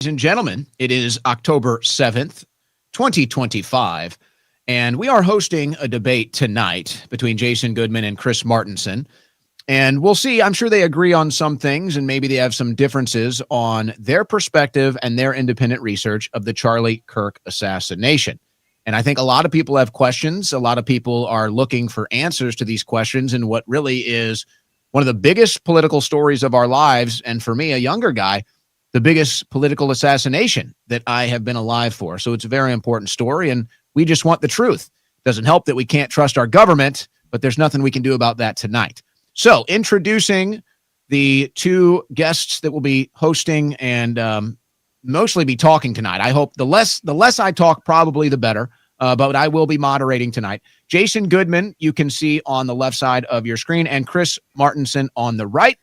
Ladies and gentlemen, it is October 7th, 2025, and we are hosting a debate tonight between Jason Goodman and Chris Martenson. And we'll see. I'm sure they agree on some things, and maybe they have some differences on their perspective and their independent research of the Charlie Kirk assassination. And I think a lot of people have questions. A lot of people are looking for answers to these questions in what really is one of the biggest political stories of our lives. And for me, a younger guy, the biggest political assassination that I have been alive for. So it's a very important story, and we just want the truth. Doesn't help that we can't trust our government, but there's nothing we can do about that tonight. So introducing the two guests that will be hosting and mostly be talking tonight. I hope the less I talk, probably the better, but I will be moderating tonight. Jason Goodman, you can see on the left side of your screen, and Chris Martenson on the right.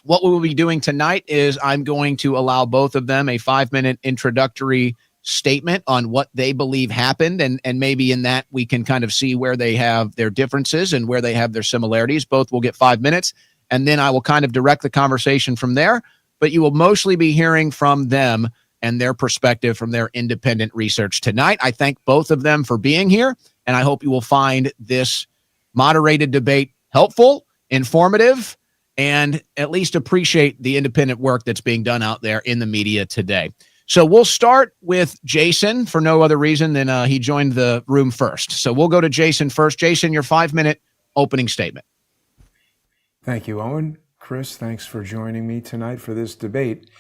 What we will be doing tonight is I'm going to allow both of them a 5-minute introductory statement on what they believe happened. And maybe in that we can kind of see where they have their differences and where they have their similarities. Both will get 5 minutes. And then I will kind of direct the conversation from there. But you will mostly be hearing from them and their perspective from their independent research tonight. I thank both of them for being here. And I hope you will find this moderated debate helpful, informative, and at least appreciate the independent work that's being done out there in the media today. So we'll start with Jason for no other reason than he joined the room first. So we'll go to Jason first. Jason, your 5-minute opening statement. Thank you, Owen. Chris, thanks for joining me tonight for this debate.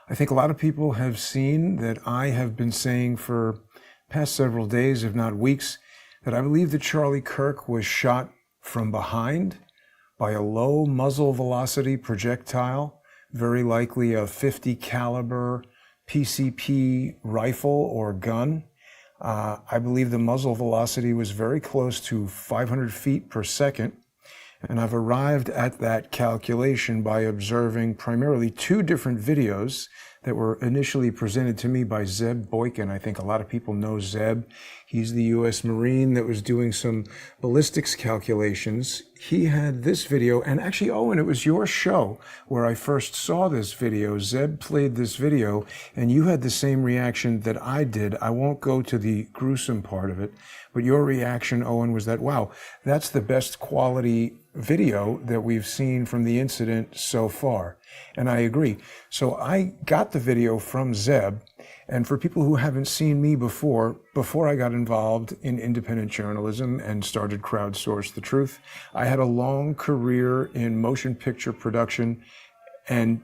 I think a lot of people have seen that I have been saying for past several days, if not weeks, that I believe that Charlie Kirk was shot from behind by a low muzzle velocity projectile, very likely a .50 caliber PCP rifle or gun. I believe the muzzle velocity was very close to 500 feet per second. And I've arrived at that calculation by observing primarily two different videos that were initially presented to me by Zeb Boykin. I think a lot of people know Zeb. He's the U.S. Marine that was doing some ballistics calculations. He had this video, and actually, Owen, it was your show where I first saw this video. Zeb played this video, and you had the same reaction that I did. I won't go to the gruesome part of it, but your reaction, Owen, was that, wow, that's the best quality video that we've seen from the incident so far. And I agree. So I got the video from Zeb. And for people who haven't seen me before I got involved in independent journalism and started Crowdsource the Truth, I had a long career in motion picture production and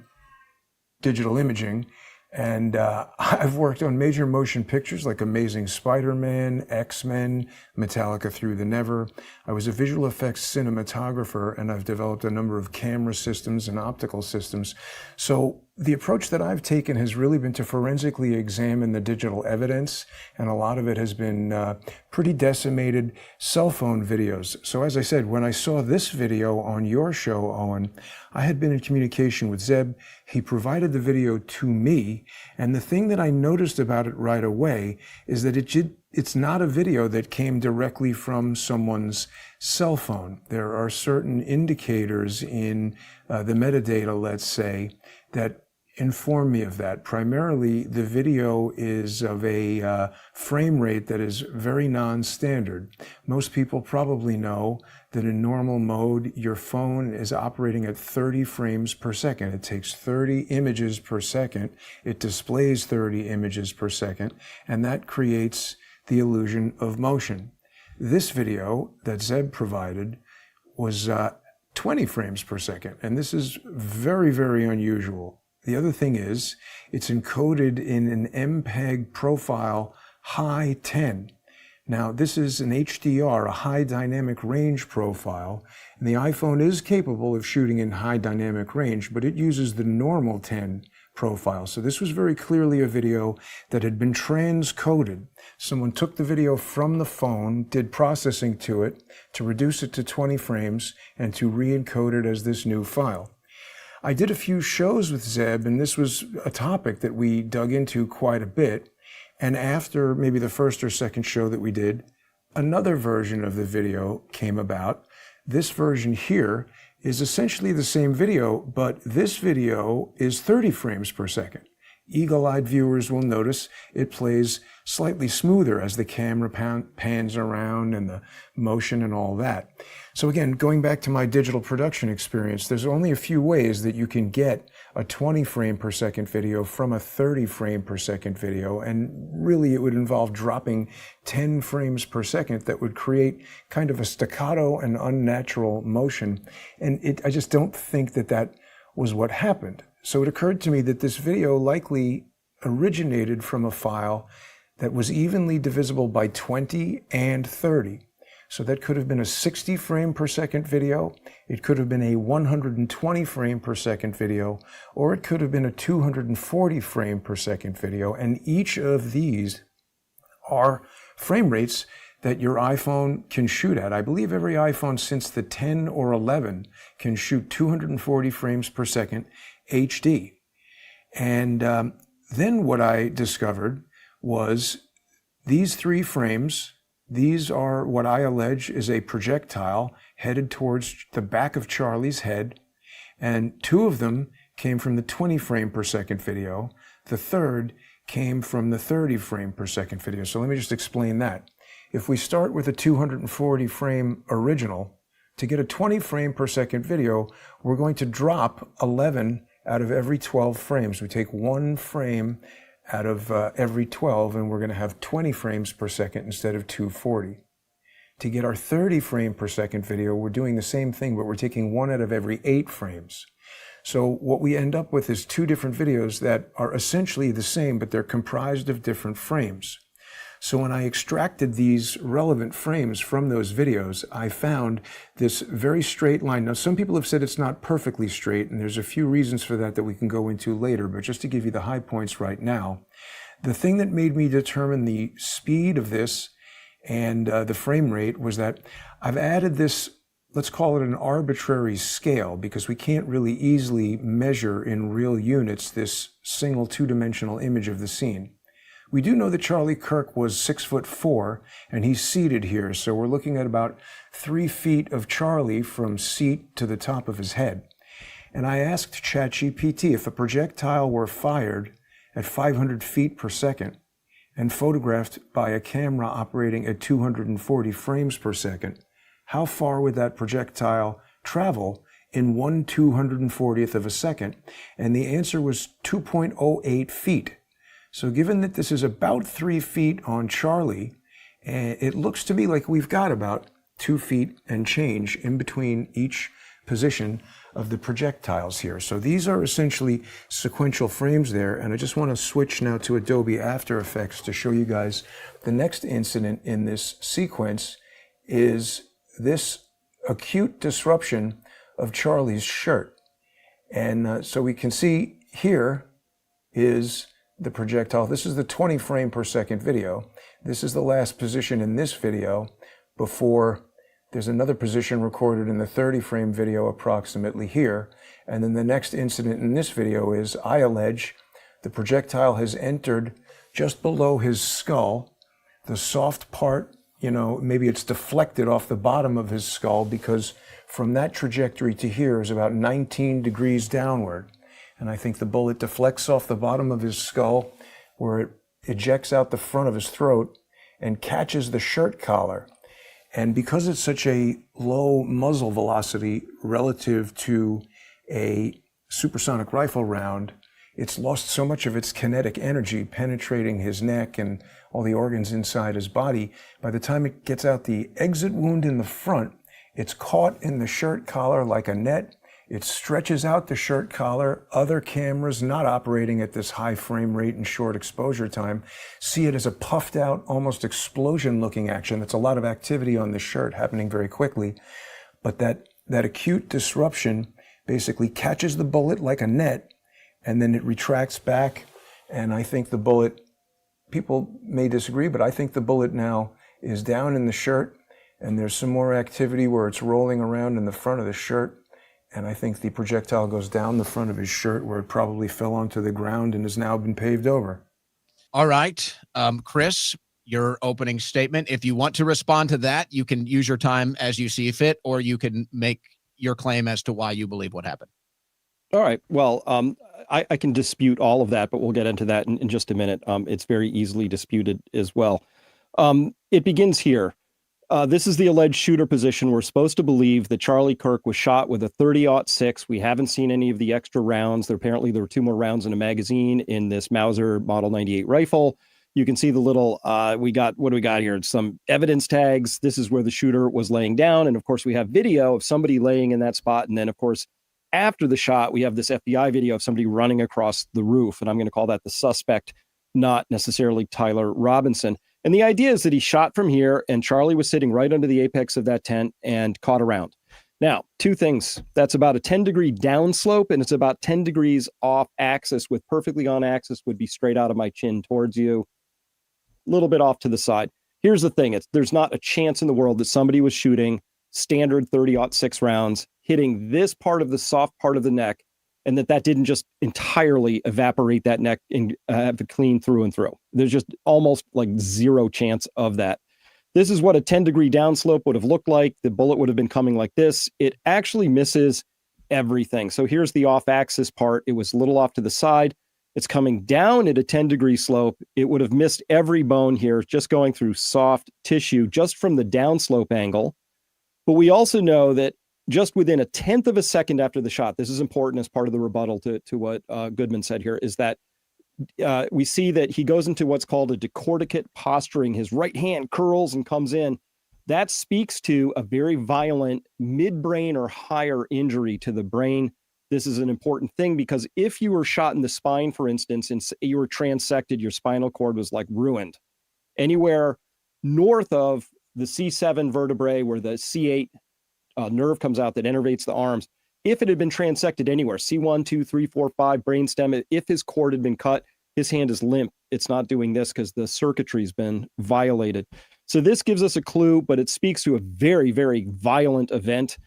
digital imaging. And I've worked on major motion pictures like Amazing Spider-Man, X-Men, Metallica Through the Never. I was a visual effects cinematographer, and I've developed a number of camera systems and optical systems. So the approach that I've taken has really been to forensically examine the digital evidence, and a lot of it has been pretty decimated cell phone videos. So as I said, when I saw this video on your show, Owen, I had been in communication with Zeb. He provided the video to me, and the thing that I noticed about it right away is that it's not a video that came directly from someone's cell phone. There are certain indicators in the metadata, let's say, that inform me of that. Primarily, the video is of a frame rate that is very non-standard. Most people probably know that in normal mode, your phone is operating at 30 frames per second. It takes 30 images per second. It displays 30 images per second, and that creates the illusion of motion. This video that Zeb provided was 20 frames per second, and this is very, very unusual. The other thing is, it's encoded in an MPEG profile high 10. Now, this is an HDR, a high dynamic range profile, and the iPhone is capable of shooting in high dynamic range, but it uses the normal 10 profile. So this was very clearly a video that had been transcoded. Someone took the video from the phone, did processing to it to reduce it to 20 frames, and to re-encode it as this new file. I did a few shows with Zeb, and this was a topic that we dug into quite a bit. And after maybe the first or second show that we did, another version of the video came about. This version here is essentially the same video, but this video is 30 frames per second. eagle-eyed viewers will notice it plays slightly smoother as the camera pans around and the motion and all that. So again, going back to my digital production experience, there's only a few ways that you can get a 20 frame per second video from a 30 frame per second video, and really it would involve dropping 10 frames per second that would create kind of a staccato and unnatural motion. And I just don't think that that was what happened. So it occurred to me that this video likely originated from a file that was evenly divisible by 20 and 30. So that could have been a 60 frame per second video, it could have been a 120 frame per second video, or it could have been a 240 frame per second video. And each of these are frame rates that your iPhone can shoot at. I believe every iPhone since the 10 or 11 can shoot 240 frames per second HD. And then what I discovered was these 3 frames, these are what I allege is a projectile headed towards the back of Charlie's head, and 2 of them came from the 20 frame per second video. The third came from the 30 frame per second video. So let me just explain that. If we start with a 240 frame original, to get a 20 frame per second video, we're going to drop 11 out of every 12 frames. We take 1 frame out of every 12, and we're going to have 20 frames per second instead of 240. To get our 30 frame per second video, we're doing the same thing, but we're taking 1 out of every 8 frames. So what we end up with is 2 different videos that are essentially the same, but they're comprised of different frames. So when I extracted these relevant frames from those videos, I found this very straight line. Now, some people have said it's not perfectly straight, and there's a few reasons for that that we can go into later, but just to give you the high points right now, the thing that made me determine the speed of this and the frame rate was that I've added this, let's call it an arbitrary scale, because we can't really easily measure in real units this single 2-dimensional image of the scene. We do know that Charlie Kirk was 6'4", and he's seated here, so we're looking at about 3 feet of Charlie from seat to the top of his head. And I asked ChatGPT if a projectile were fired at 500 feet per second and photographed by a camera operating at 240 frames per second, how far would that projectile travel in 1/240th of a second? And the answer was 2.08 feet. So given that this is about 3 feet on Charlie, it looks to me like we've got about 2 feet and change in between each position of the projectiles here. So these are essentially sequential frames there, and I just want to switch now to Adobe After Effects to show you guys the next incident in this sequence is this acute disruption of Charlie's shirt. And so we can see here is the projectile. This is the 20 frame per second video. This is the last position in this video before there's another position recorded in the 30 frame video approximately here. And then the next incident in this video is, I allege, the projectile has entered just below his skull. The soft part, you know, maybe it's deflected off the bottom of his skull, because from that trajectory to here is about 19 degrees downward. And I think the bullet deflects off the bottom of his skull, where it ejects out the front of his throat and catches the shirt collar. And because it's such a low muzzle velocity relative to a supersonic rifle round, it's lost so much of its kinetic energy penetrating his neck and all the organs inside his body. By the time it gets out the exit wound in the front, it's caught in the shirt collar like a net. It stretches out the shirt collar. Other cameras not operating at this high frame rate and short exposure time see it as a puffed out, almost explosion looking action. That's a lot of activity on the shirt happening very quickly. But that acute disruption basically catches the bullet like a net, and then it retracts back. And I think the bullet, people may disagree, but I think the bullet now is down in the shirt, and there's some more activity where it's rolling around in the front of the shirt. And I think the projectile goes down the front of his shirt, where it probably fell onto the ground and has now been paved over. All right. Chris, your opening statement. If you want to respond to that, you can use your time as you see fit, or you can make your claim as to why you believe what happened. All right. Well, I can dispute all of that, but we'll get into that in just a minute. It's very easily disputed as well. It begins here. This is the alleged shooter position. We're supposed to believe that Charlie Kirk was shot with a 30-06. We haven't seen any of the extra rounds. Apparently, there were 2 more rounds in a magazine in this Mauser Model 98 rifle. You can see the little, what do we got here? Some evidence tags. This is where the shooter was laying down. And of course, we have video of somebody laying in that spot. And then, of course, after the shot, we have this FBI video of somebody running across the roof. And I'm going to call that the suspect, not necessarily Tyler Robinson. And the idea is that he shot from here, and Charlie was sitting right under the apex of that tent and caught a round. Now, 2 things. That's about a 10-degree downslope, and it's about 10 degrees off axis, with perfectly on axis would be straight out of my chin towards you, a little bit off to the side. Here's the thing. There's not a chance in the world that somebody was shooting standard 30-06 rounds, hitting this part of the soft part of the neck, and that didn't just entirely evaporate that neck and have it clean through and through. There's just almost like 0 chance of that. This is what a 10-degree downslope would have looked like. The bullet would have been coming like this. It actually misses everything. So here's the off-axis part. It was a little off to the side. It's coming down at a 10-degree slope. It would have missed every bone here, just going through soft tissue, just from the downslope angle. But we also know that just within a 1/10 of a second after the shot, this is important as part of the rebuttal to what Goodman said here, is that we see that he goes into what's called a decorticate posturing. His right hand curls and comes in. That speaks to a very violent midbrain or higher injury to the brain. This is an important thing because if you were shot in the spine, for instance, and you were transected, your spinal cord was like ruined. Anywhere north of the C7 vertebrae where the C8 nerve comes out that innervates the arms, if it had been transected anywhere, C1, 2, 3, 4, 5, brainstem, if his cord had been cut, his hand is limp. It's not doing this because the circuitry's been violated. So this gives us a clue, but it speaks to a very, very violent event.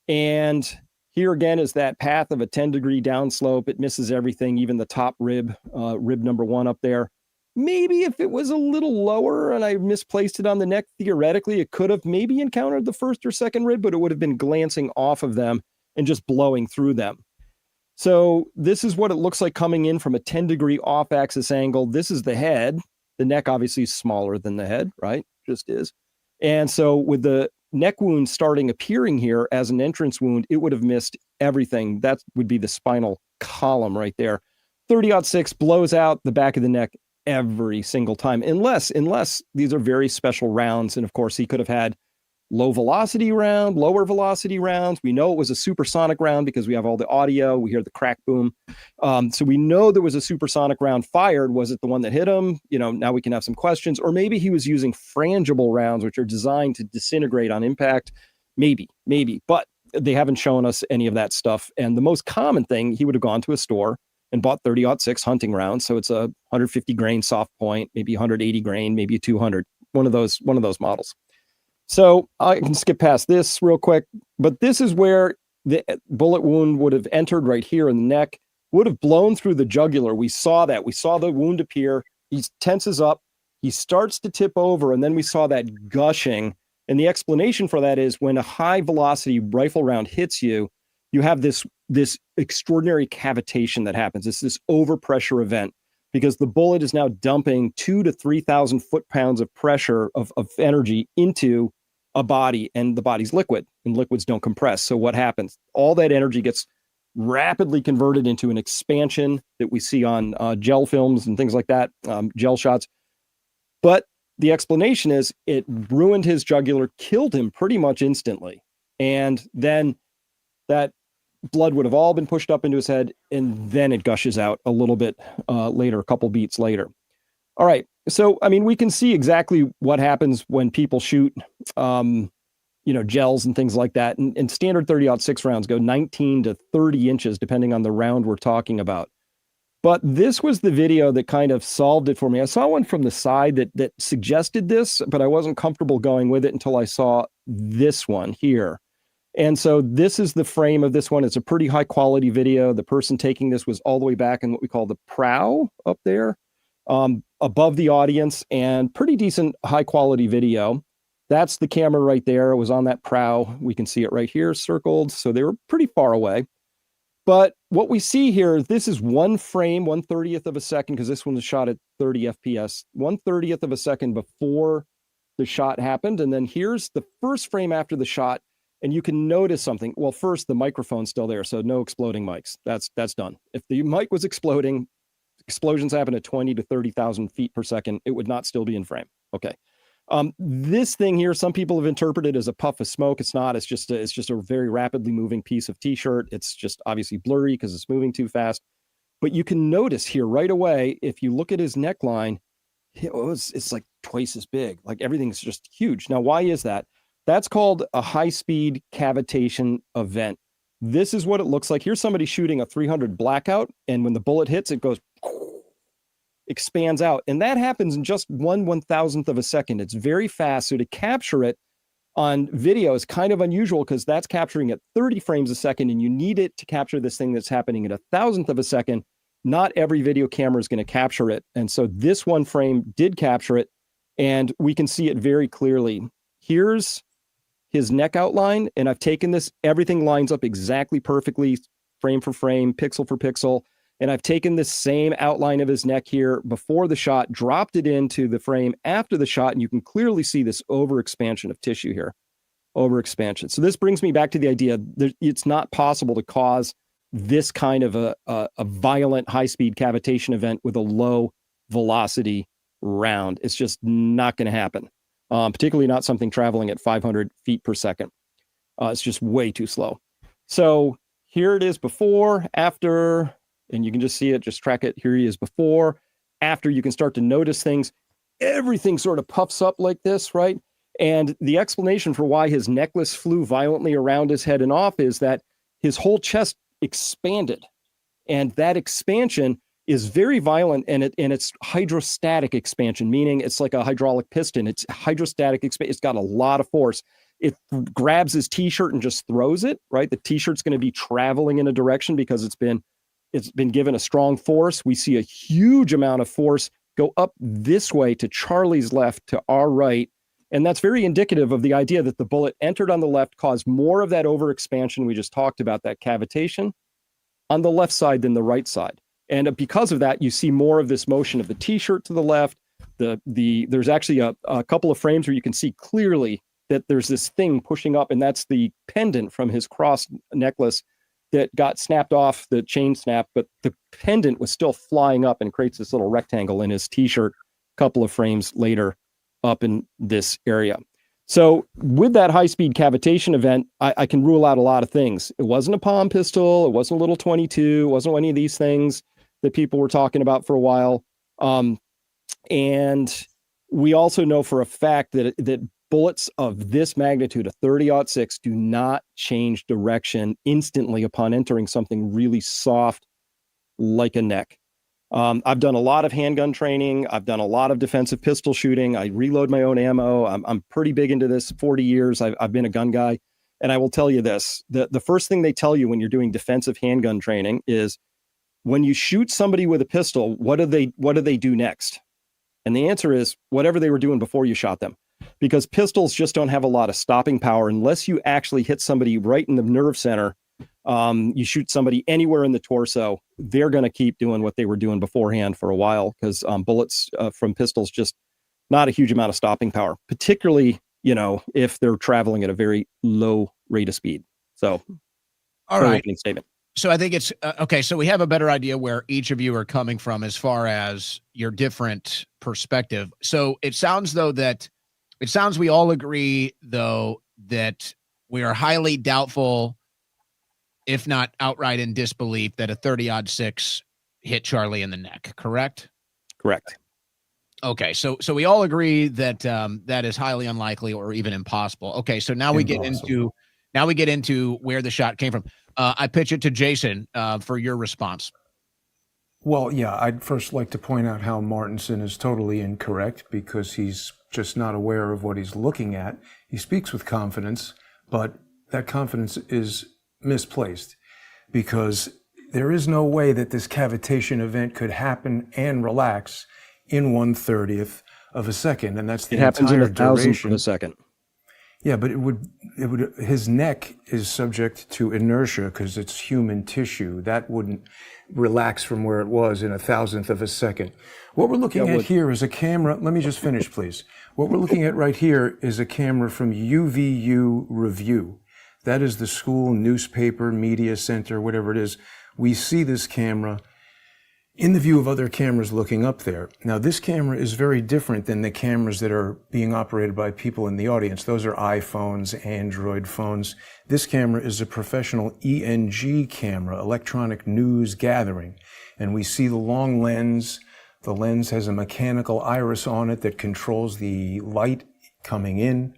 And here again is that path of a 10-degree downslope. It misses everything, even the top rib, rib number 1 up there. Maybe if it was a little lower and I misplaced it on the neck, theoretically, it could have maybe encountered the first or second rib, but it would have been glancing off of them and just blowing through them. So this is what it looks like coming in from a 10-degree off-axis angle. This is the head. The neck obviously is smaller than the head, right? Just is. And so with the neck wound appearing here as an entrance wound, it would have missed everything. That would be the spinal column right there. 30-06 blows out the back of the neck every single time, unless these are very special rounds. And of course, he could have had lower velocity rounds. We know it was a supersonic round because we have all the audio. We hear the crack boom. So we know there was a supersonic round fired. Was it the one that hit him? Now we can have some questions. Or maybe he was using frangible rounds, which are designed to disintegrate on impact. Maybe. But they haven't shown us any of that stuff. And the most common thing, he would have gone to a store and bought 30-06 hunting rounds. So it's a 150 grain soft point, maybe 180 grain, maybe 200, one of those models. So I can skip past this real quick, but this is where the bullet wound would have entered right here in the neck, would have blown through the jugular. We saw that. We saw the wound appear. He tenses up. He starts to tip over, and then we saw that gushing. And the explanation for that is when a high velocity rifle round hits you, you have this extraordinary cavitation that happens. It's this overpressure event because the bullet is now dumping 2,000 to 3,000 foot-pounds of pressure of energy into a body, and the body's liquid, and liquids don't compress. So what happens? All that energy gets rapidly converted into an expansion that we see on gel films and things like that, gel shots. But the explanation is it ruined his jugular, killed him pretty much instantly. And then that blood would have all been pushed up into his head, and then it gushes out a little bit later, a couple beats later. All right. So, I mean, we can see exactly what happens when people shoot, gels and things like that. And standard 30-06 rounds go 19 to 30 inches, depending on the round we're talking about. But this was the video that kind of solved it for me. I saw one from the side that suggested this, but I wasn't comfortable going with it until I saw this one here. And so this is the frame of this one. It's a pretty high quality video. The person taking this was all the way back in what we call the prow up there, above the audience, and pretty decent high quality video. That's the camera right there. It was on that prow. We can see it right here circled. So they were pretty far away. But what we see here, this is one frame, 1/30th of a second, because this one was shot at 30 FPS, 1/30th of a second before the shot happened. And then here's the first frame after the shot. And you can notice something. Well, first, the microphone's still there, so no exploding mics. That's done. If the mic was exploding, explosions happen at 20 to 30,000 feet per second, it would not still be in frame. Okay. This thing here, some people have interpreted as a puff of smoke. It's not. It's just a very rapidly moving piece of t-shirt. It's just obviously blurry because it's moving too fast. But you can notice here right away, if you look at his neckline, it's like twice as big. Like everything's just huge. Now, why is that? That's called a high-speed cavitation event. This is what it looks like. Here's somebody shooting a 300 blackout, and when the bullet hits, it goes, expands out. And that happens in just 1/1000th of a second. It's very fast. So to capture it on video is kind of unusual because that's capturing at 30 frames a second, and you need it to capture this thing that's happening at 1,000th of a second. Not every video camera is going to capture it. And so this one frame did capture it, and we can see it very clearly. Here's his neck outline, and I've taken this, everything lines up exactly perfectly, frame for frame, pixel for pixel. And I've taken this same outline of his neck here before the shot, dropped it into the frame after the shot, and you can clearly see this overexpansion of tissue here. Overexpansion. So this brings me back to the idea that it's not possible to cause this kind of a violent high-speed cavitation event with a low velocity round. It's just not going to happen, particularly not something traveling at 500 feet per second. It's just way too slow. So here it is before, after, and you can just see it, just track it. Here he is before, after. You can start to notice things. Everything sort of puffs up like this, right? And the explanation for why his necklace flew violently around his head and off is that his whole chest expanded. And that expansion is very violent, and it's hydrostatic expansion, meaning it's like a hydraulic piston. It's hydrostatic expansion. It's got a lot of force. It grabs his t-shirt and just throws it, right? The t-shirt's going to be traveling in a direction because it's been given a strong force. We see a huge amount of force go up this way to Charlie's left, to our right. And that's very indicative of the idea that the bullet entered on the left, caused more of that overexpansion we just talked about, that cavitation, on the left side than the right side. And because of that, you see more of this motion of the t-shirt to the left. There's actually a couple of frames where you can see clearly that there's this thing pushing up, and that's the pendant from his cross necklace that got snapped off, the chain snap, but the pendant was still flying up and creates this little rectangle in his t-shirt a couple of frames later up in this area. So with that high-speed cavitation event, I can rule out a lot of things. It wasn't a palm pistol. It wasn't a little 22. It wasn't any of these things that people were talking about for a while. And we also know for a fact that bullets of this magnitude, a 30-06, do not change direction instantly upon entering something really soft like a neck. I've done a lot of handgun training. I've done a lot of defensive pistol shooting. I reload my own ammo. I'm pretty big into this. 40 years. I've been a gun guy. And I will tell you this, the first thing they tell you when you're doing defensive handgun training is when you shoot somebody with a pistol, what do they do next? And the answer is whatever they were doing before you shot them. Because pistols just don't have a lot of stopping power unless you actually hit somebody right in the nerve center. You shoot somebody anywhere in the torso, they're going to keep doing what they were doing beforehand for a while, because bullets from pistols, just not a huge amount of stopping power, particularly, if they're traveling at a very low rate of speed. So, all right. Opening statement. So I think it's okay. So we have a better idea where each of you are coming from as far as your different perspective. So it sounds we all agree, though, that we are highly doubtful, if not outright in disbelief, that a 30-06 hit Charlie in the neck. Correct? Correct. Okay. So we all agree that that is highly unlikely or even impossible. Okay. So now we get into where the shot came from. I pitch it to Jason for your response. Well, yeah, I'd first like to point out how Martenson is totally incorrect, because he's just not aware of what he's looking at. He speaks with confidence, but that confidence is misplaced, because there is no way that this cavitation event could happen and relax in 1/30th of a second, and that's the it happens in entire 1,000th duration of a second. Yeah, but his neck is subject to inertia because it's human tissue. That wouldn't relax from where it was in a thousandth of a second. What we're looking at here is a camera. Let me just finish, please. What we're looking at right here is a camera from UVU Review. That is the school newspaper, media center, whatever it is. We see this camera in the view of other cameras looking up there. Now, this camera is very different than the cameras that are being operated by people in the audience. Those are iPhones, Android phones. This camera is a professional ENG camera, electronic news gathering. And we see the long lens. The lens has a mechanical iris on it that controls the light coming in.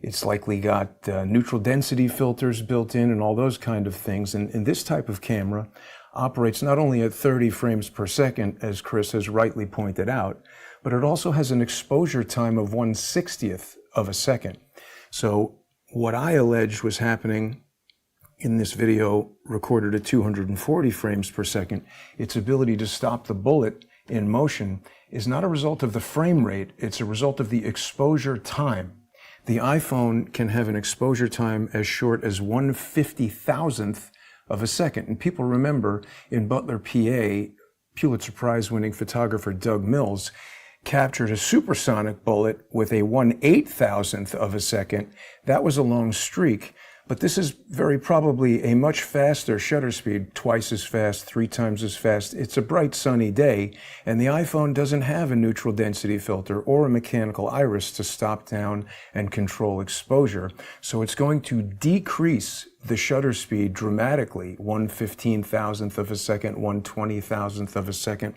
It's likely got neutral density filters built in and all those kind of things. And this type of camera operates not only at 30 frames per second, as Chris has rightly pointed out, but it also has an exposure time of 1/60th of a second. So what I alleged was happening in this video recorded at 240 frames per second, its ability to stop the bullet in motion is not a result of the frame rate, it's a result of the exposure time. The iPhone can have an exposure time as short as 1/50,000th of a second. And people remember in Butler, PA, Pulitzer Prize winning photographer Doug Mills captured a supersonic bullet with a 1/8000th of a second. That was a long streak. But this is very probably a much faster shutter speed, twice as fast, 3 times as fast. It's a bright sunny day, and the iPhone doesn't have a neutral density filter or a mechanical iris to stop down and control exposure. So it's going to decrease the shutter speed dramatically, 1/15,000th of a second, 1/20,000th of a second.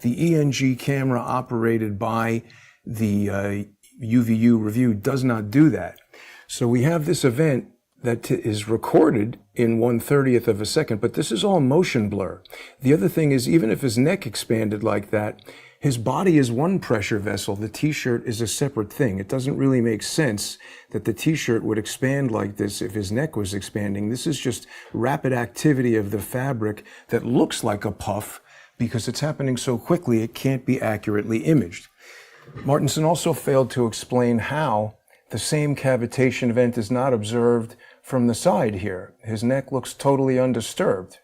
The ENG camera operated by the UVU Review does not do that. So we have this event that is recorded in 1/30th of a second, but this is all motion blur. The other thing is, even if his neck expanded like that, his body is one pressure vessel. The t-shirt is a separate thing. It doesn't really make sense that the t-shirt would expand like this if his neck was expanding. This is just rapid activity of the fabric that looks like a puff because it's happening so quickly it can't be accurately imaged. Martenson also failed to explain how the same cavitation event is not observed from the side here. His neck looks totally undisturbed.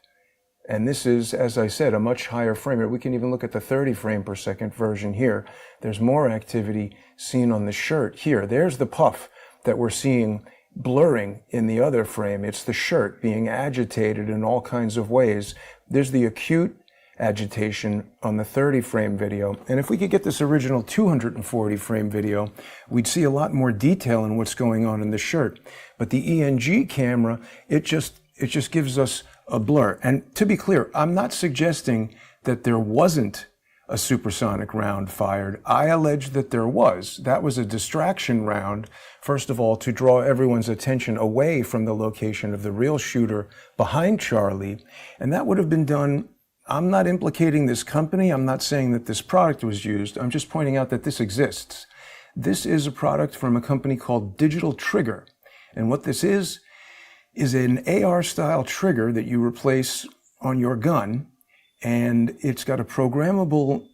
And this is, as I said, a much higher frame rate. We can even look at the 30 frame per second version here. There's more activity seen on the shirt here. There's the puff that we're seeing blurring in the other frame. It's the shirt being agitated in all kinds of ways. There's the acute agitation on the 30 frame video. And if we could get this original 240 frame video, we'd see a lot more detail in what's going on in the shirt. But the ENG camera, it just gives us a blur. And to be clear, I'm not suggesting that there wasn't a supersonic round fired. I allege that there was. That was a distraction round, first of all, to draw everyone's attention away from the location of the real shooter behind Charlie. And that would have been done. I'm not implicating this company. I'm not saying that this product was used. I'm just pointing out that this exists. This is a product from a company called Digital Trigger. And what this is an AR-style trigger that you replace on your gun. And it's got a programmable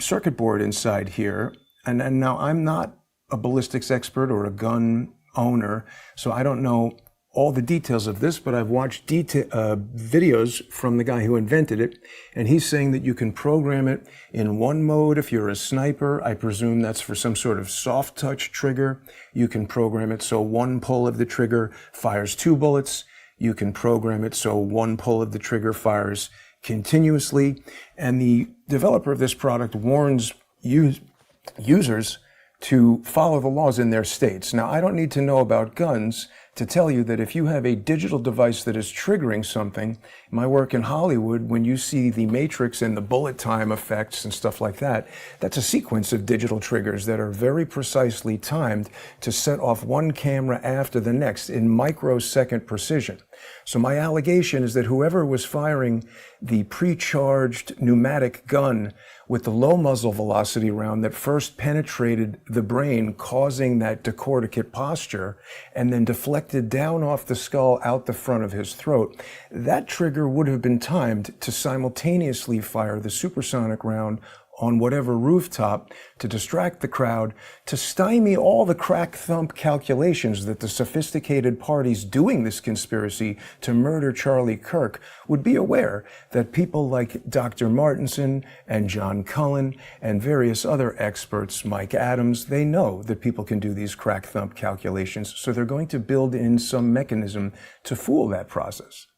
circuit board inside here. And now I'm not a ballistics expert or a gun owner, so I don't know all the details of this, but I've watched videos from the guy who invented it, and he's saying that you can program it in one mode if you're a sniper. I presume that's for some sort of soft touch trigger. You can program it so one pull of the trigger fires 2 bullets. You can program it so one pull of the trigger fires continuously. And the developer of this product warns users to follow the laws in their states. Now, I don't need to know about guns to tell you that if you have a digital device that is triggering something, my work in Hollywood, when you see the matrix and the bullet time effects and stuff like that, that's a sequence of digital triggers that are very precisely timed to set off one camera after the next in microsecond precision. So my allegation is that whoever was firing the pre-charged pneumatic gun with the low muzzle velocity round that first penetrated the brain, causing that decorticate posture, and then deflected down off the skull out the front of his throat, that trigger would have been timed to simultaneously fire the supersonic round on whatever rooftop to distract the crowd, to stymie all the crack thump calculations that the sophisticated parties doing this conspiracy to murder Charlie Kirk would be aware that people like Dr. Martenson and John Cullen and various other experts, Mike Adams, they know that people can do these crack thump calculations, so they're going to build in some mechanism to fool that process.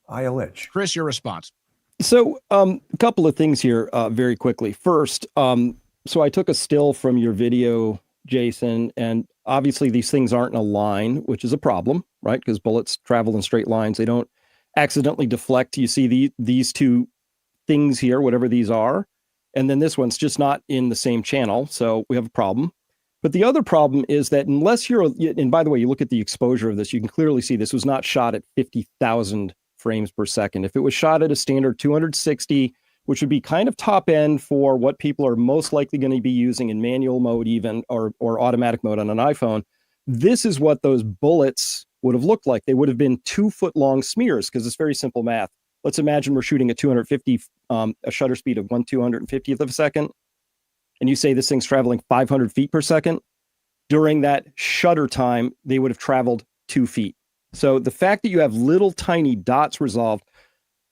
I allege. Chris, your response. So a couple of things here very quickly. First, so I took a still from your video, Jason, and obviously these things aren't in a line, which is a problem, right? Because bullets travel in straight lines. They don't accidentally deflect. You see these two things here, whatever these are, and then this one's just not in the same channel. So we have a problem. But the other problem is that unless and by the way, you look at the exposure of this, you can clearly see this was not shot at 50,000 frames per second. If it was shot at a standard 260, which would be kind of top end for what people are most likely going to be using in manual mode even, or automatic mode on an iPhone, this is what those bullets would have looked like. They would have been 2-foot long smears, because it's very simple math. Let's imagine we're shooting at 250, a shutter speed of 1/250th of a second, and you say this thing's traveling 500 feet per second. During that shutter time, they would have traveled 2 feet. So the fact that you have little tiny dots resolved,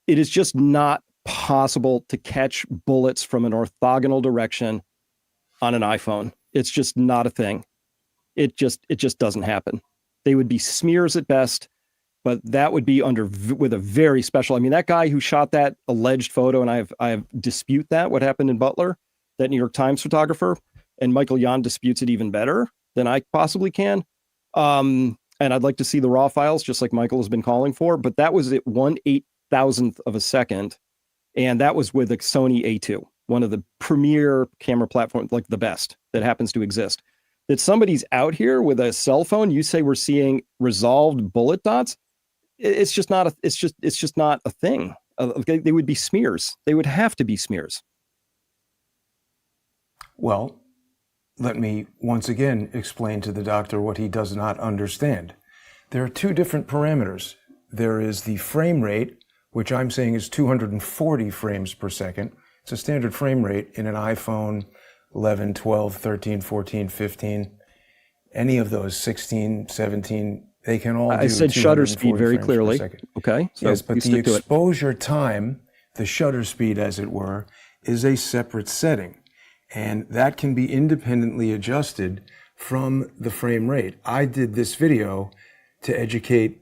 it is just not possible to catch bullets from an orthogonal direction on an iPhone. It's just not a thing. It just doesn't happen. They would be smears at best, but that would be with a very special. I mean, that guy who shot that alleged photo, and I have dispute that what happened in Butler, that New York Times photographer, and Michael Yon disputes it even better than I possibly can. And I'd like to see the raw files, just like Michael has been calling for. But that was at 1/8,000th of a second. And that was with a Sony A2, one of the premier camera platforms, like the best that happens to exist. That somebody's out here with a cell phone, you say we're seeing resolved bullet dots. It's just not a thing. They would be smears. They would have to be smears. Well, let me once again explain to the doctor what he does not understand. There are two different parameters. There is the frame rate, which I'm saying is 240 frames per second. It's a standard frame rate in an iPhone 11, 12, 13, 14, 15. Any of those, 16, 17, they can all do I said shutter speed very clearly. Okay. So yes, but the exposure time, the shutter speed as it were, is a separate setting. And that can be independently adjusted from the frame rate. I did this video to educate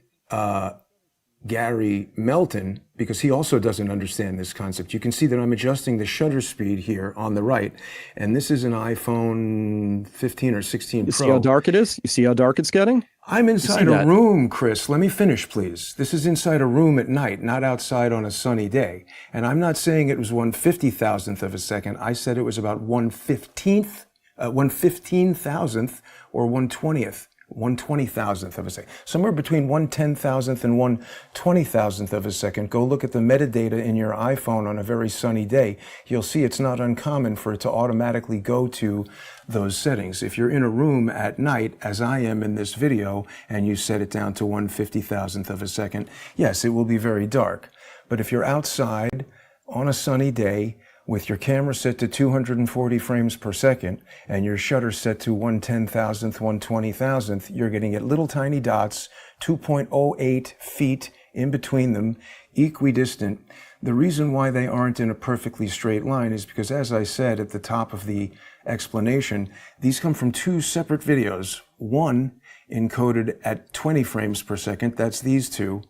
Gary Melton, because he also doesn't understand this concept. You can see that I'm adjusting the shutter speed here on the right, and this is an iPhone 15 or 16 Pro. You see how dark it is? You see how dark it's getting? I'm inside a room, Chris. Let me finish, please. This is inside a room at night, not outside on a sunny day. And I'm not saying it was 1/50,000th of a second. I said it was about 1/15,000th or 1/20,000th of a second. Somewhere between 1/10,000th and 1/20,000th of a second. Go look at the metadata in your iPhone on a very sunny day. You'll see it's not uncommon for it to automatically go to those settings. If you're in a room at night, as I am in this video, and you set it down to 1/50,000th of a second, yes, it will be very dark. But if you're outside on a sunny day, with your camera set to 240 frames per second and your shutter set to 1/10,000th, 1/20,000th, you're getting at little tiny dots, 2.08 feet in between them, equidistant. The reason why they aren't in a perfectly straight line is because, as I said at the top of the explanation, these come from two separate videos. One encoded at 20 frames per second, that's these two,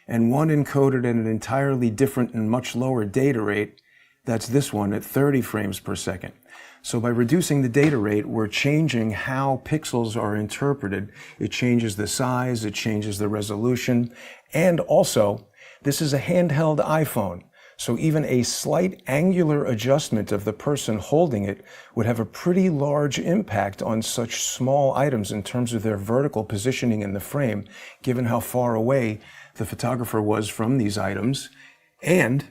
and one encoded at an entirely different and much lower data rate, that's this one at 30 frames per second. So by reducing the data rate, we're changing how pixels are interpreted. It changes the size, it changes the resolution, and also, this is a handheld iPhone. So even a slight angular adjustment of the person holding it would have a pretty large impact on such small items in terms of their vertical positioning in the frame, given how far away the photographer was from these items. And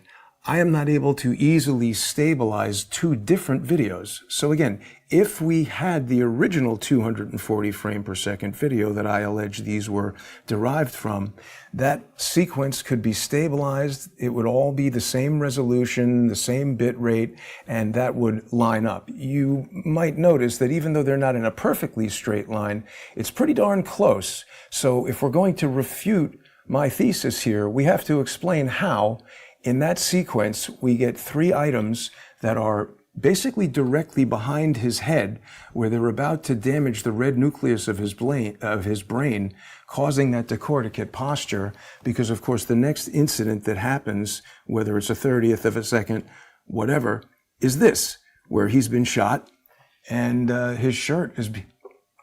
I am not able to easily stabilize two different videos. So again, if we had the original 240 frame per second video that I allege these were derived from, that sequence could be stabilized. It would all be the same resolution, the same bit rate, and that would line up. You might notice that even though they're not in a perfectly straight line, it's pretty darn close. So if we're going to refute my thesis here, we have to explain how in that sequence we get three items that are basically directly behind his head, where they're about to damage the red nucleus of his brain, causing that decorticate posture, because of course the next incident that happens, whether it's a 30th of a second, whatever, is this, where he's been shot and his shirt is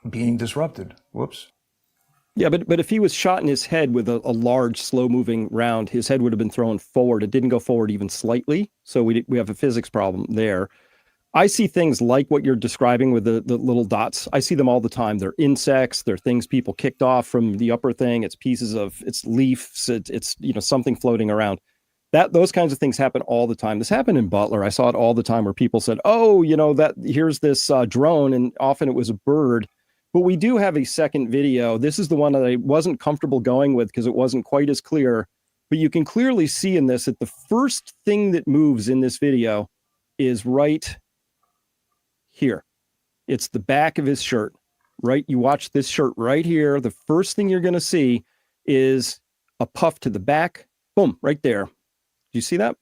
being disrupted. Whoops. Yeah, but if he was shot in his head with a large, slow-moving round, his head would have been thrown forward. It didn't go forward even slightly, so we have a physics problem there. I see things like what you're describing with the little dots. I see them all the time. They're insects. They're things people kicked off from the upper thing. It's pieces of, it's leaves. It's something floating around. Those kinds of things happen all the time. This happened in Butler. I saw it all the time where people said, "Oh, here's this drone," and often it was a bird. But we do have a second video. This is the one that I wasn't comfortable going with because it wasn't quite as clear. But you can clearly see in this that the first thing that moves in this video is right here. It's the back of his shirt, right? You watch this shirt right here. The first thing you're going to see is a puff to the back. Boom, right there. Do you see that?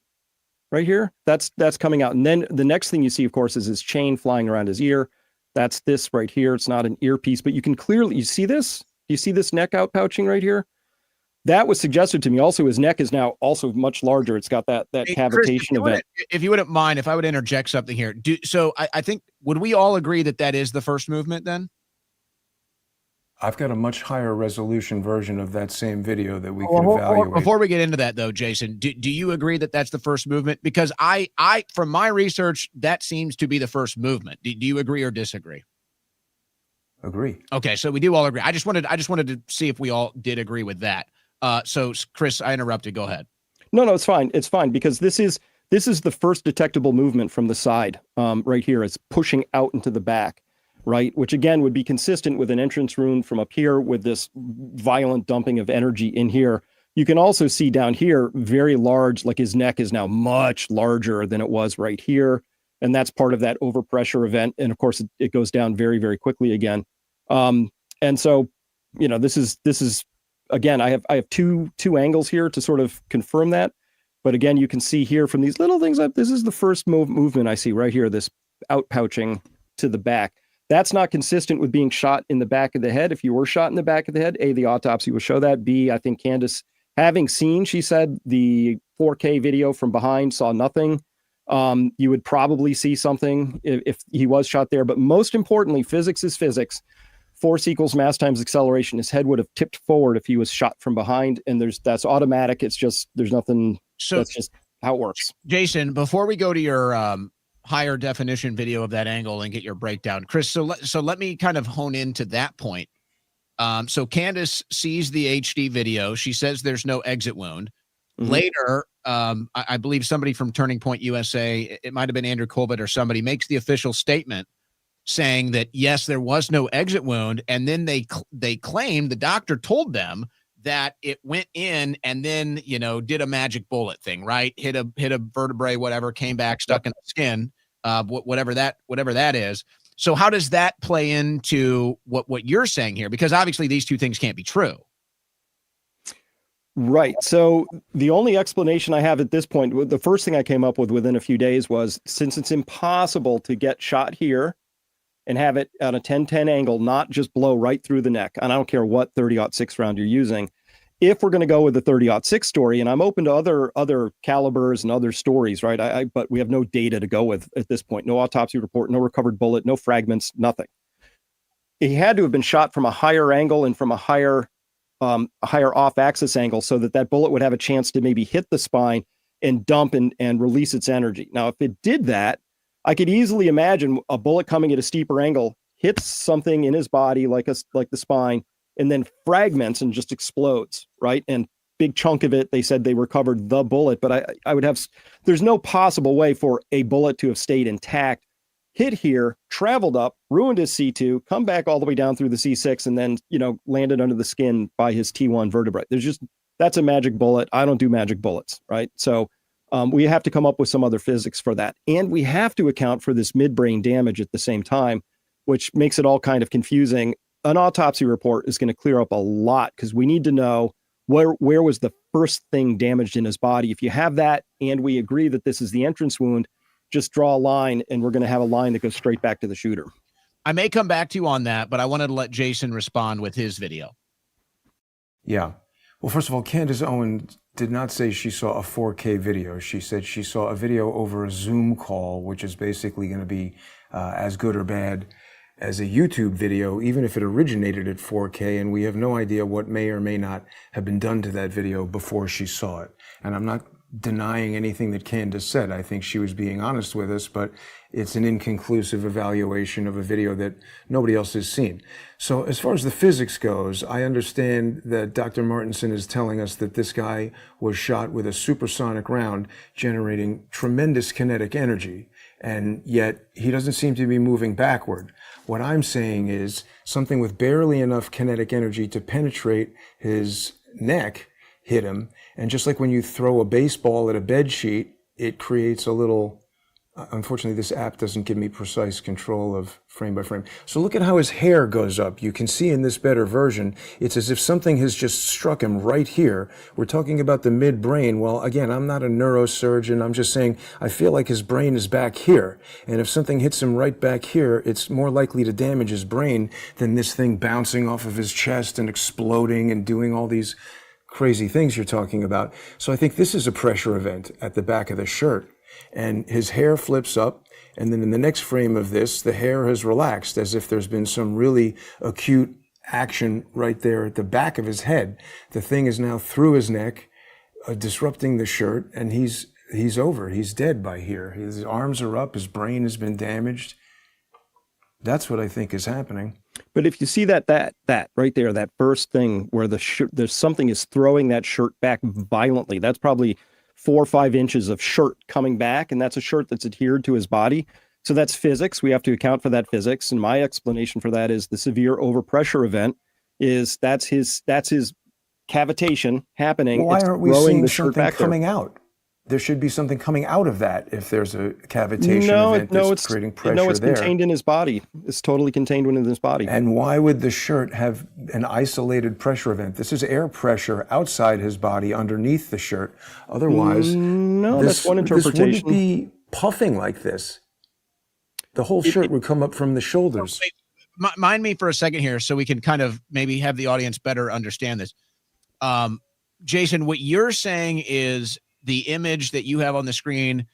Right here? That's coming out. And then the next thing you see, of course, is his chain flying around his ear. That's this right here. It's not an earpiece, but you can clearly, you see this? Do you see this neck outpouching right here? That was suggested to me. Also, his neck is now also much larger. It's got that Hey, cavitation Chris, event. if you wouldn't mind, if I would interject something here. I think, would we all agree that is the first movement then? I've got a much higher resolution version of that same video that we can evaluate. Before we get into that, though, Jason, do you agree that that's the first movement? Because I, from my research, that seems to be the first movement. Do you agree or disagree? Agree. Okay, so we do all agree. I just wanted to see if we all did agree with that. So, Chris, I interrupted. Go ahead. No, it's fine. It's fine because this is the first detectable movement from the side right here. It's pushing out into the back. Right, which again would be consistent with an entrance rune from up here with this violent dumping of energy in here. You can also see down here very large, like his neck is now much larger than it was right here. And that's part of that overpressure event. And of course, it goes down very, very quickly again. And so, this is again, I have two angles here to sort of confirm that. But again, you can see here from these little things, this is the first movement I see right here, this outpouching to the back. That's not consistent with being shot in the back of the head. If you were shot in the back of the head, A, the autopsy will show that. B, I think Candace, having seen, she said, the 4K video from behind, saw nothing. You would probably see something if he was shot there. But most importantly, physics is physics. Force equals mass times acceleration. His head would have tipped forward if he was shot from behind. And that's automatic. It's just, there's nothing. So that's just how it works. Jason, before we go to your higher definition video of that angle and get your breakdown, Chris, so let me kind of hone into that point. So Candace sees the HD video. She says there's no exit wound. Mm-hmm. Later, I believe somebody from Turning Point USA, it might have been Andrew Colbert or somebody, makes the official statement saying that yes, there was no exit wound, and then they claim the doctor told them that it went in and then, did a magic bullet thing, right? Hit a vertebrae, whatever, came back, stuck in the skin, whatever that is. So how does that play into what you're saying here? Because obviously these two things can't be true. Right. So the only explanation I have at this point, the first thing I came up with within a few days was, since it's impossible to get shot here and have it at a 10-10 angle, not just blow right through the neck. And I don't care what 30-06 round you're using. If we're going to go with the 30-06 story, and I'm open to other calibers and other stories, right? But we have no data to go with at this point. No autopsy report, no recovered bullet, no fragments, nothing. He had to have been shot from a higher angle and from a higher off-axis angle so that bullet would have a chance to maybe hit the spine and dump and release its energy. Now, if it did that, I could easily imagine a bullet coming at a steeper angle, hits something in his body like the spine, and then fragments and just explodes, right? And big chunk of it. They said they recovered the bullet, but I would have, there's no possible way for a bullet to have stayed intact, hit here, traveled up, ruined his C2, come back all the way down through the C6, and then, landed under the skin by his T1 vertebrae. That's a magic bullet. I don't do magic bullets, right? So we have to come up with some other physics for that. And we have to account for this midbrain damage at the same time, which makes it all kind of confusing. An autopsy report is going to clear up a lot, because we need to know where was the first thing damaged in his body. If you have that, and we agree that this is the entrance wound, just draw a line, and we're going to have a line that goes straight back to the shooter. I may come back to you on that, but I wanted to let Jason respond with his video. Yeah. Well, first of all, Candace Owen did not say she saw a 4K video. She said she saw a video over a Zoom call, which is basically going to be as good or bad as a YouTube video, even if it originated at 4K, and we have no idea what may or may not have been done to that video before she saw it. And I'm not denying anything that Candace said. I think she was being honest with us, but it's an inconclusive evaluation of a video that nobody else has seen. So as far as the physics goes, I understand that Dr. Martenson is telling us that this guy was shot with a supersonic round generating tremendous kinetic energy, and yet he doesn't seem to be moving backward. What I'm saying is something with barely enough kinetic energy to penetrate his neck hit him. And just like when you throw a baseball at a bed sheet, it creates a little, unfortunately, this app doesn't give me precise control of frame by frame. So look at how his hair goes up. You can see in this better version, it's as if something has just struck him right here. We're talking about the midbrain. Well, again, I'm not a neurosurgeon. I'm just saying I feel like his brain is back here. And if something hits him right back here, it's more likely to damage his brain than this thing bouncing off of his chest and exploding and doing all these crazy things you're talking about. So I think this is a pressure event at the back of the shirt. And his hair flips up, and then in the next frame of this, the hair has relaxed as if there's been some really acute action right there at the back of his head. The thing is now through his neck, disrupting the shirt, and he's over. He's dead by here. His arms are up. His brain has been damaged. That's what I think is happening. But if you see that right there, that first thing where there's something is throwing that shirt back violently, that's probably 4 or 5 inches of shirt coming back, and that's a shirt that's adhered to his body. So that's physics. We have to account for that physics. And my explanation for that is the severe overpressure event that's his cavitation happening. Why aren't we seeing something coming out? There should be something coming out of that if there's a cavitation event that's creating pressure there. No, it's contained in his body. It's totally contained within his body. And why would the shirt have an isolated pressure event? This is air pressure outside his body underneath the shirt. Otherwise, that's one interpretation. This wouldn't be puffing like this. The whole shirt would come up from the shoulders. Mind me for a second here so we can kind of maybe have the audience better understand this. Jason, what you're saying is the image that you have on the screen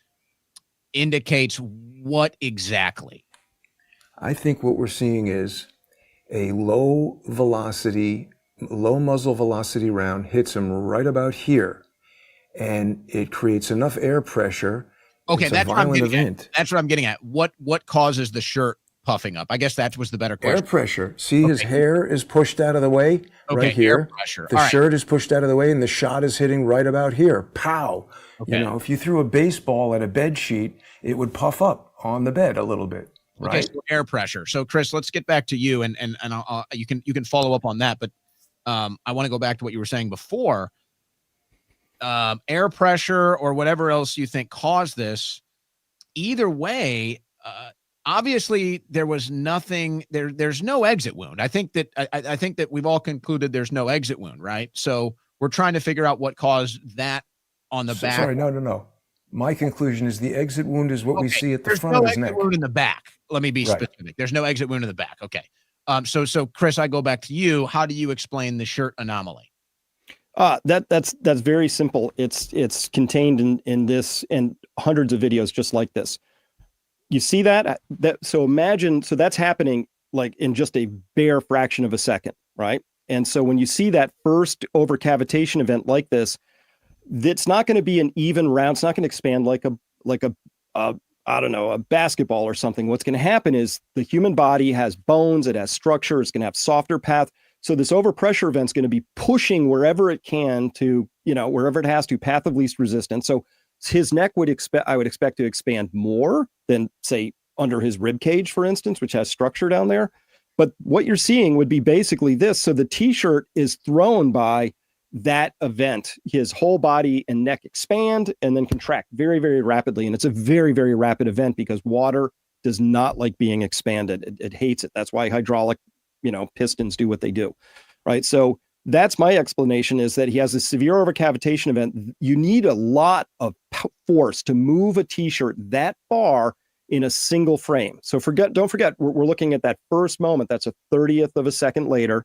indicates what exactly? I think what we're seeing is a low muzzle velocity round hits him right about here, and it creates enough air pressure. Okay, that's what I'm getting at. That's what I'm getting at. What causes the shirt puffing up? I guess that was the better question. Air pressure. See, his hair is pushed out of the way right here. Air pressure. The shirt is pushed out of the way, and the shot is hitting right about here. Pow. Okay. If you threw a baseball at a bed sheet, it would puff up on the bed a little bit. Right? Okay, so air pressure. So Chris, let's get back to you, and you can follow up on that. But I want to go back to what you were saying before. Air pressure or whatever else you think caused this. Either way, obviously there was nothing there. There's no exit wound. I think that we've all concluded there's no exit wound, right? So we're trying to figure out what caused that on the back. Sorry, no. My conclusion is the exit wound is what we see at the front of his neck. There's no exit wound in the back. Let me be specific. There's no exit wound in the back. Okay. So Chris, I go back to you. How do you explain the shirt anomaly? That's very simple. It's contained in this and hundreds of videos just like this. You see that so imagine, so that's happening like in just a bare fraction of a second, right? And so when you see that first overcavitation event like this, it's not going to be an even round. It's not going to expand like a I don't know, a basketball or something. What's going to happen is the human body has bones, it has structure, it's going to have softer path. So this overpressure event is going to be pushing wherever it can to, wherever it has to, path of least resistance. So his neck I would expect to expand more than, say, under his rib cage, for instance, which has structure down there. But what you're seeing would be basically this. So the t-shirt is thrown by that event. His whole body and neck expand and then contract very, very rapidly. And it's a very, very rapid event because water does not like being expanded. It hates it. That's why hydraulic, pistons do what they do, right? So that's my explanation, is that he has a severe overcavitation event. You need a lot of force to move a t-shirt that far in a single frame. So don't forget, we're looking at that first moment. That's a 30th of a second later.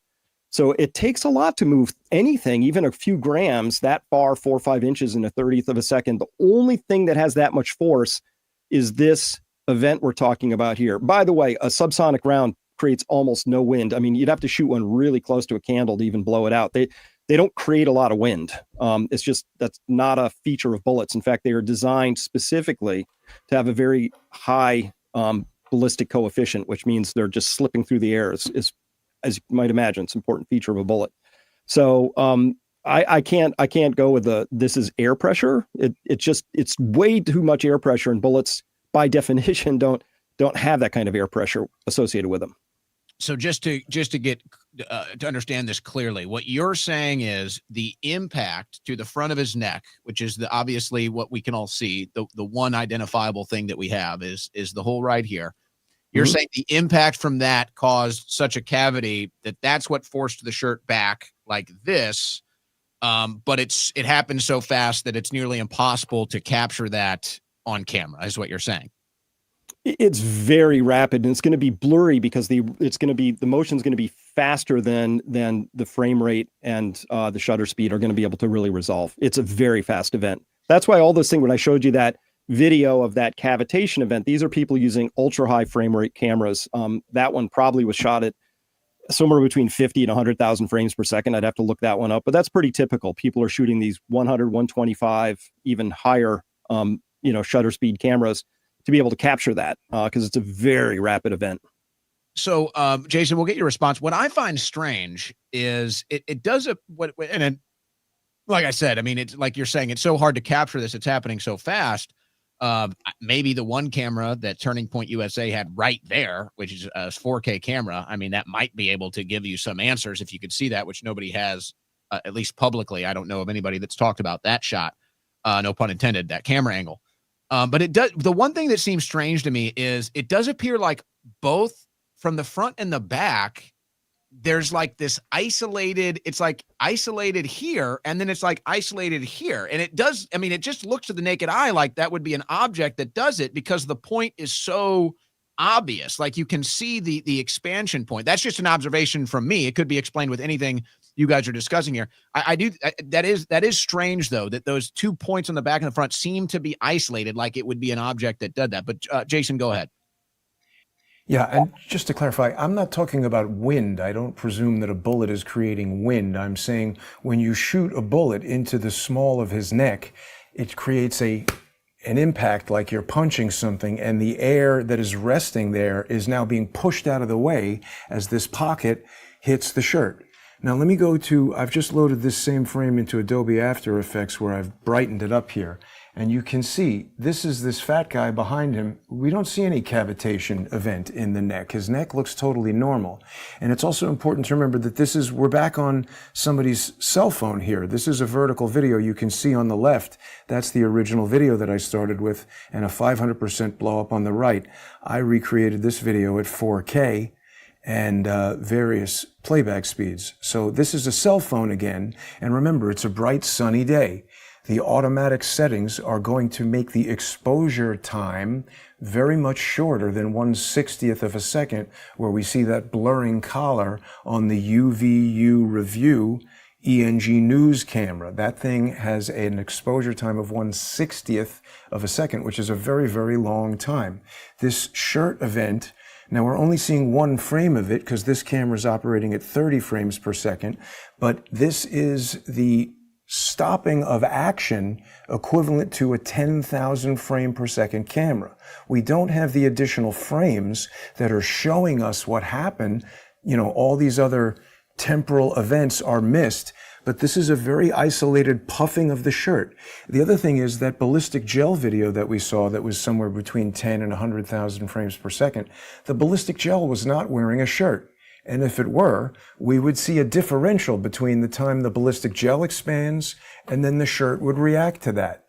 So it takes a lot to move anything, even a few grams, that far, 4 or 5 inches in a 30th of a second. The only thing that has that much force is this event we're talking about here. By the way, a subsonic round creates almost no wind. I mean, you'd have to shoot one really close to a candle to even blow it out. They don't create a lot of wind. It's just, that's not a feature of bullets. In fact, they are designed specifically to have a very high ballistic coefficient, which means they're just slipping through the air. Is as you might imagine, it's an important feature of a bullet. So I can't go with this is air pressure. It's way too much air pressure, and bullets by definition don't have that kind of air pressure associated with them. So just to get to understand this clearly, what you're saying is the impact to the front of his neck, which is obviously what we can all see, the one identifiable thing that we have is the hole right here. You're saying the impact from that caused such a cavity that's what forced the shirt back like this. But it happened so fast that it's nearly impossible to capture that on camera, is what you're saying. It's very rapid, and it's going to be blurry because the motion is going to be faster than the frame rate and the shutter speed are going to be able to really resolve. It's a very fast event. That's why all those things, when I showed you that video of that cavitation event, these are people using ultra high frame rate cameras. That one probably was shot at somewhere between 50 and 100,000 frames per second. I'd have to look that one up, but that's pretty typical. People are shooting these 100, 125, even higher, shutter speed cameras to be able to capture that because it's a very rapid event. So, Jason, we'll get your response. What I find strange is it does like I said, I mean, it's like you're saying, it's so hard to capture this. It's happening so fast. Maybe the one camera that Turning Point USA had right there, which is a 4K camera, I mean, that might be able to give you some answers if you could see that, which nobody has, at least publicly. I don't know of anybody that's talked about that shot. No pun intended, that camera angle. But it does. The one thing that seems strange to me is it does appear like both from the front and the back, there's like this isolated, it's like isolated here, and then it's like isolated here. And it does, I mean, it just looks to the naked eye like that would be an object that does it because the point is so obvious. Like you can see the expansion point. That's just an observation from me. It could be explained with anything you guys are discussing here. That is strange though, that those 2 points on the back and the front seem to be isolated like it would be an object that did that. But Jason, go ahead. Yeah, and just to clarify, I'm not talking about wind. I don't presume that a bullet is creating wind. I'm saying when you shoot a bullet into the small of his neck, it creates an impact like you're punching something, and the air that is resting there is now being pushed out of the way as this pocket hits the shirt. Now let me I've just loaded this same frame into Adobe After Effects where I've brightened it up here. And you can see, this is this fat guy behind him. We don't see any cavitation event in the neck. His neck looks totally normal. And it's also important to remember that we're back on somebody's cell phone here. This is a vertical video you can see on the left. That's the original video that I started with, and a 500% blow up on the right. I recreated this video at 4K and various playback speeds. So this is a cell phone again. And remember, it's a bright sunny day. The automatic settings are going to make the exposure time very much shorter than 1/60th of a second, where we see that blurring collar on the UVU Review ENG News camera. That thing has an exposure time of 1/60th of a second, which is a very, very long time. This shirt event, now we're only seeing one frame of it because this camera is operating at 30 frames per second, but this is the stopping of action equivalent to a 10,000 frame per second camera. We don't have the additional frames that are showing us what happened, all these other temporal events are missed, but this is a very isolated puffing of the shirt. The other thing is that ballistic gel video that we saw that was somewhere between 10 and 100,000 frames per second, the ballistic gel was not wearing a shirt. And if it were, we would see a differential between the time the ballistic gel expands and then the shirt would react to that.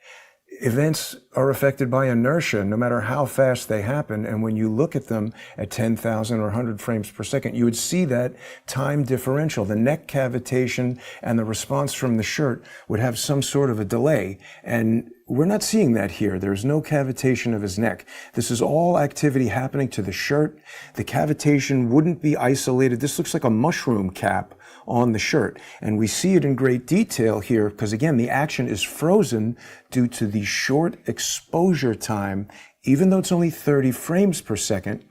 Events are affected by inertia, no matter how fast they happen. And when you look at them at 10,000 or 100 frames per second, you would see that time differential. The neck cavitation and the response from the shirt would have some sort of a delay. And we're not seeing that here. There's no cavitation of his neck. This is all activity happening to the shirt. The cavitation wouldn't be isolated. This looks like a mushroom cap on the shirt. And we see it in great detail here because, again, the action is frozen due to the short exposure time, even though it's only 30 frames per second.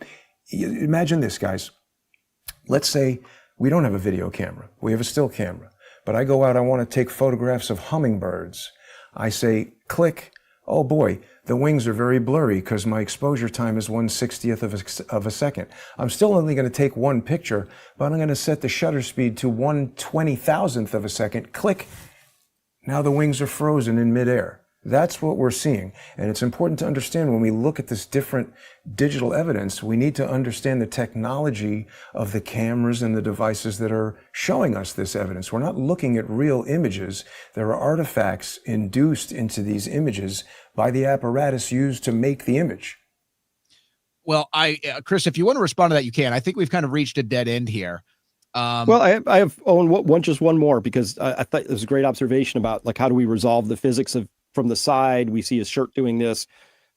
Imagine this, guys. Let's say we don't have a video camera. We have a still camera. But I go out, I want to take photographs of hummingbirds. I say, click. Oh boy, the wings are very blurry because my exposure time is 1/60th of a second. I'm still only going to take one picture, but I'm going to set the shutter speed to 1/20,000th of a second. Click. Now the wings are frozen in midair. That's what we're seeing. And it's important to understand when we look at this different digital evidence, we need to understand the technology of the cameras and the devices that are showing us this evidence. We're not looking at real images. There are artifacts induced into these images by the apparatus used to make the image. Well, Chris, if you want to respond to that, you can. I think we've kind of reached a dead end here. Well, I have Owen, just one more, because I thought it was a great observation about, like, how do we resolve the physics of from the side? We see his shirt doing this.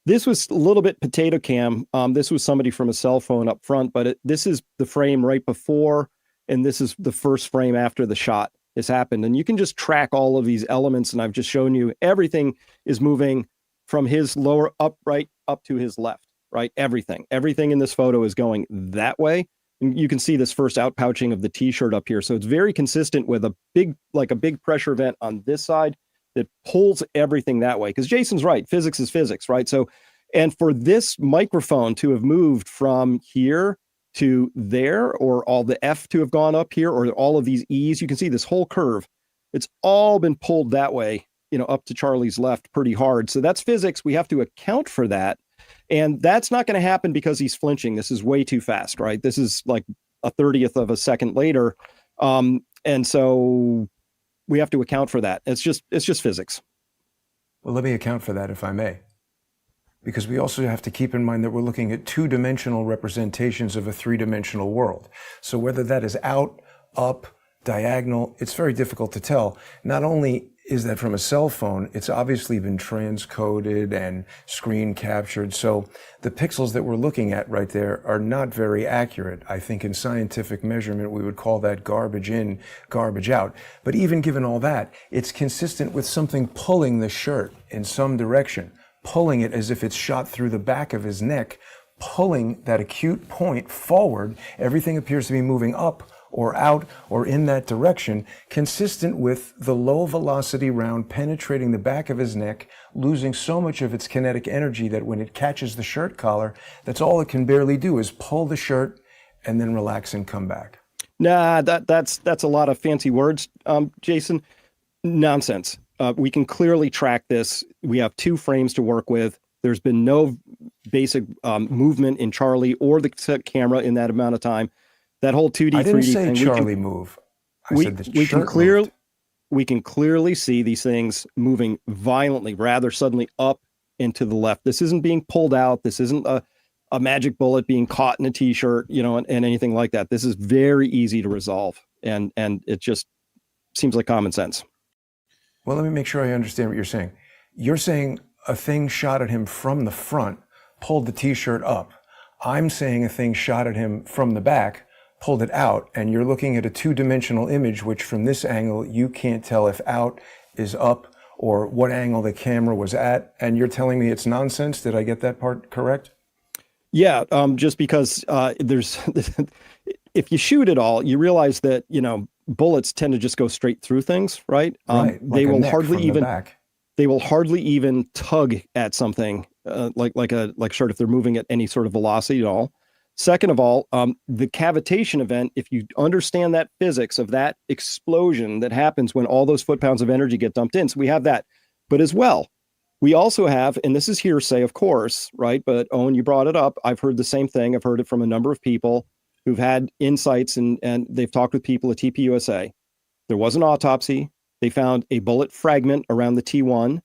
This was a little bit potato cam. This was somebody from a cell phone up front, but this is the frame right before, and this is the first frame after the shot has happened. And you can just track all of these elements, and I've just shown you everything is moving from his lower right up to his left, right? Everything in this photo is going that way. And you can see this first outpouching of the t-shirt up here. So it's very consistent with a big pressure vent on this side that pulls everything that way. Because Jason's right, physics is physics, right? So, and for this microphone to have moved from here to there, or all the F to have gone up here, or all of these E's, you can see this whole curve. It's all been pulled that way, up to Charlie's left pretty hard. So that's physics. We have to account for that. And that's not going to happen because he's flinching. This is way too fast, right? This is like a 30th of a second later. And so we have to account for that. It's just physics. Well, let me account for that, if I may. Because we also have to keep in mind that we're looking at two-dimensional representations of a three-dimensional world. So whether that is out, up, diagonal, it's very difficult to tell. Not only is that from a cell phone, it's obviously been transcoded and screen captured. So the pixels that we're looking at right there are not very accurate. I think in scientific measurement, we would call that garbage in, garbage out. But even given all that, it's consistent with something pulling the shirt in some direction, pulling it as if it's shot through the back of his neck, pulling that acute point forward. Everything appears to be moving up or out or in that direction, consistent with the low velocity round penetrating the back of his neck, losing so much of its kinetic energy that when it catches the shirt collar, that's all it can barely do is pull the shirt and then relax and come back. Nah, that's a lot of fancy words, Jason. Nonsense. We can clearly track this. We have 2 frames to work with. There's been no basic movement in Charlie or the camera in that amount of time. That whole 2D, 3D thing. I didn't say Charlie move. I said the shirt moved. We can clearly see these things moving violently, rather suddenly up and to the left. This isn't being pulled out. This isn't a magic bullet being caught in a t-shirt, and anything like that. This is very easy to resolve. And it just seems like common sense. Well, let me make sure I understand what you're saying. You're saying a thing shot at him from the front, pulled the t-shirt up. I'm saying a thing shot at him from the back, pulled it out, and you're looking at a 2-dimensional image, which from this angle, you can't tell if out is up or what angle the camera was at. And you're telling me it's nonsense. Did I get that part correct? Yeah. Just because there's, if you shoot it all, you realize that, bullets tend to just go straight through things, right? Right. They will hardly even tug at something like sort of if they're moving at any sort of velocity at all. Second of all, the cavitation event, if you understand that physics of that explosion that happens when all those foot-pounds of energy get dumped in, so we have that. But as well, we also have, and this is hearsay, of course, right? But Owen, you brought it up. I've heard the same thing. I've heard it from a number of people who've had insights, and they've talked with people at TPUSA. There was an autopsy. They found a bullet fragment around the T1.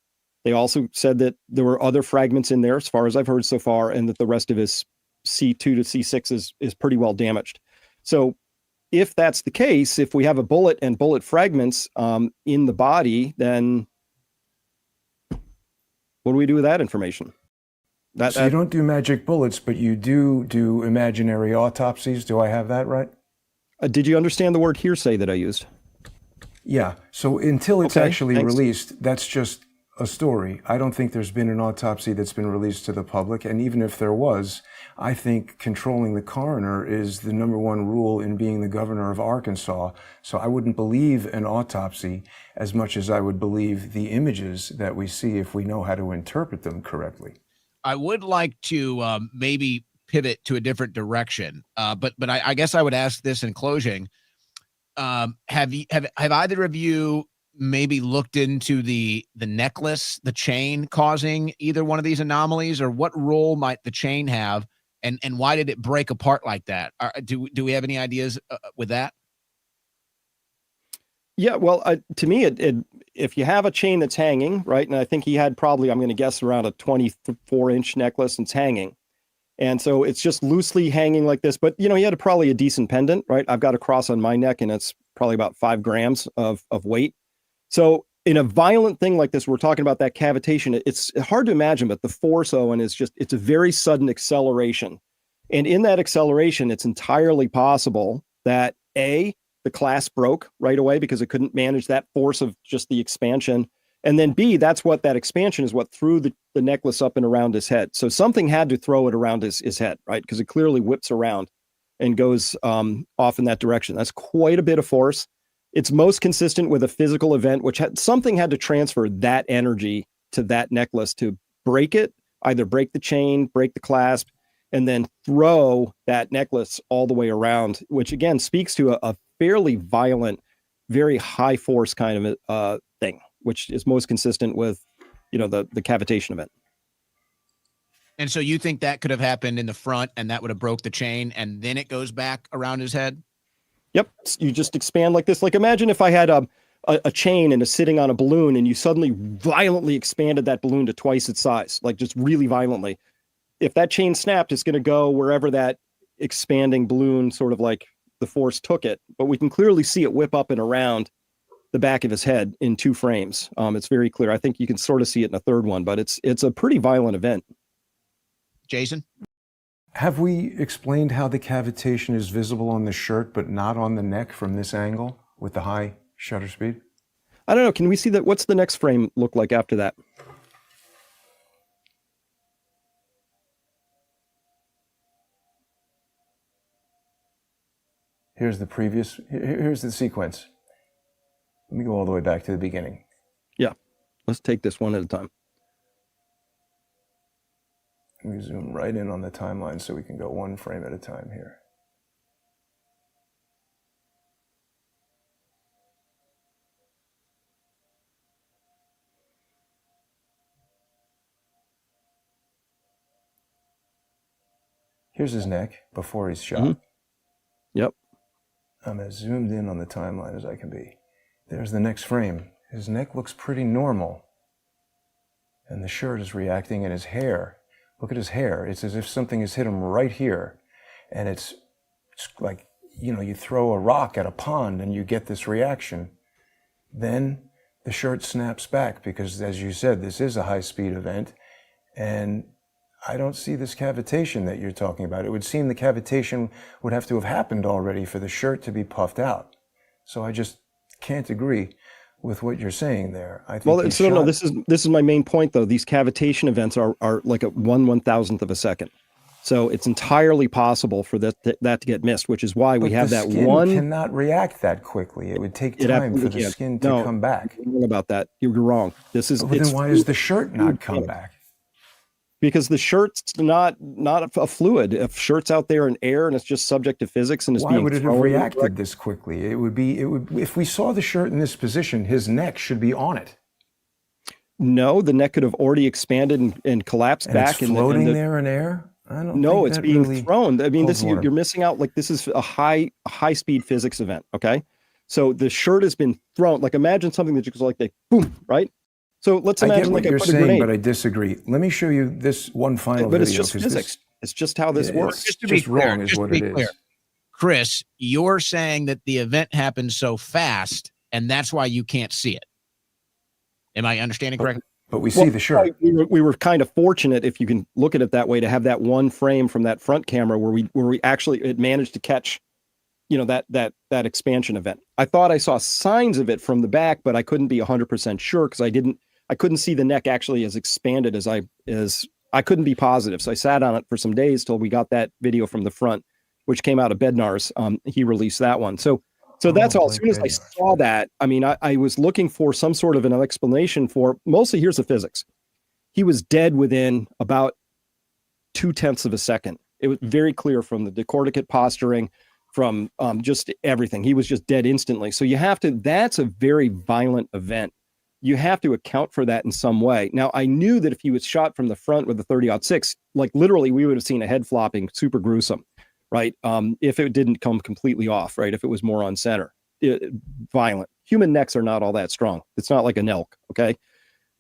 They also said that there were other fragments in there, as far as I've heard so far, and that the rest of his C2 to C6 is pretty well damaged. So if that's the case, if we have a bullet and bullet fragments in the body, then what do we do with that information? So you don't do magic bullets, but you do imaginary autopsies. Do I have that right? Did you understand the word hearsay that I used? Yeah. So until it's actually thanks. released, that's just a story. I don't think there's been an autopsy that's been released to the public. And even if there was, I think controlling the coroner is the number one rule in being the governor of Arkansas. So I wouldn't believe an autopsy as much as I would believe the images that we see if we know how to interpret them correctly. I would like to maybe pivot to a different direction, but I guess I would ask this in closing. Have either of you maybe looked into the necklace, the chain causing either one of these anomalies, or what role might the chain have, and why did it break apart like that? Do we have any ideas with that? Yeah, well, to me, if you have a chain that's hanging, right, and I think he had probably, I'm going to guess, around a 24-inch necklace, and it's hanging. And so it's just loosely hanging like this. But, he had probably a decent pendant, right? I've got a cross on my neck, and it's probably about 5 grams of weight. So in a violent thing like this, we're talking about that cavitation. It's hard to imagine, but the force, Owen, it's a very sudden acceleration. And in that acceleration, it's entirely possible that A, the clasp broke right away because it couldn't manage that force of just the expansion. And then B, that expansion is what threw the necklace up and around his head. So something had to throw it around his head, right? Because it clearly whips around and goes off in that direction. That's quite a bit of force. It's most consistent with a physical event, which something had to transfer that energy to that necklace to break it, either break the chain, break the clasp, and then throw that necklace all the way around, which again speaks to a fairly violent, very high force kind of thing, which is most consistent with, the cavitation event. And so you think that could have happened in the front, and that would have broke the chain, and then it goes back around his head? Yep. You just expand like this. Like imagine if I had a chain and it's sitting on a balloon, and you suddenly violently expanded that balloon to twice its size, like just really violently. If that chain snapped, it's going to go wherever that expanding balloon sort of like the force took it. But we can clearly see it whip up and around the back of his head in 2 frames. It's very clear. I think you can sort of see it in a third one, but it's a pretty violent event. Jason? Have we explained how the cavitation is visible on the shirt but not on the neck from this angle with the high shutter speed? I don't know. Can we see that? What's the next frame look like after that? Here's the sequence. Let me go all the way back to the beginning. Yeah. Let's take this one at a time. Let me zoom right in on the timeline so we can go 1 frame at a time here. Here's his neck before he's shot. Mm-hmm. Yep. I'm as zoomed in on the timeline as I can be. There's the next frame. His neck looks pretty normal. And the shirt is reacting, and his hair. Look at his hair. It's as if something has hit him right here. And it's like, you throw a rock at a pond and you get this reaction. Then the shirt snaps back because, as you said, this is a high-speed event. And I don't see this cavitation that you're talking about. It would seem the cavitation would have to have happened already for the shirt to be puffed out. So I just can't agree with what you're saying there. I think this is my main point though. These cavitation events are like a 1/1000th of a second. So it's entirely possible for that to get missed, which is why we have that one. The skin cannot react that quickly. It would take time for the skin to come back. You're wrong about that. You're wrong. Then why does the shirt not come back? because the shirt's not a fluid. If shirt's out there in air and it's just subject to physics and it's Why being would it have thrown reacted this quickly? It would if we saw the shirt in this position, his neck should be on it. No, the neck could have already expanded and collapsed And back. it's floating there in air? I don't No, think it's that being really thrown. I mean, holds water. you're missing out. Like, this is a high speed physics event. Okay. So the shirt has been thrown. Like, imagine something that just like boom, right? So let's I imagine get what like you're I put a saying, grenade. but I disagree. Let me show you this one final But video. it's just physics. It's just how this works. Just to be clear, wrong is what it is. Chris, you're saying that the event happened so fast, and that's why you can't see it. Am I understanding correctly? But we see the shirt. We were kind of fortunate, if you can look at it that way, to have that one frame from that front camera where we actually it managed to catch, that expansion event. I thought I saw signs of it from the back, but I couldn't be 100% sure because I couldn't see the neck actually as expanded as I couldn't be positive. So I sat on it for some days till we got that video from the front, which came out of Bednar's. He released that one. So that's all. As soon as I saw that, I mean, I was looking for some sort of an explanation for, mostly here's the physics. He was dead within about 0.2 of a second. It was very clear from the decorticate posturing, from just everything. He was just dead instantly. So that's a very violent event. You have to account for that in some way. Now, I knew that if he was shot from the front with a 30-06, like literally we would have seen a head flopping, super gruesome, right? If it didn't come completely off, right? If it was more on center, violent. Human necks are not all that strong. It's not like an elk, okay?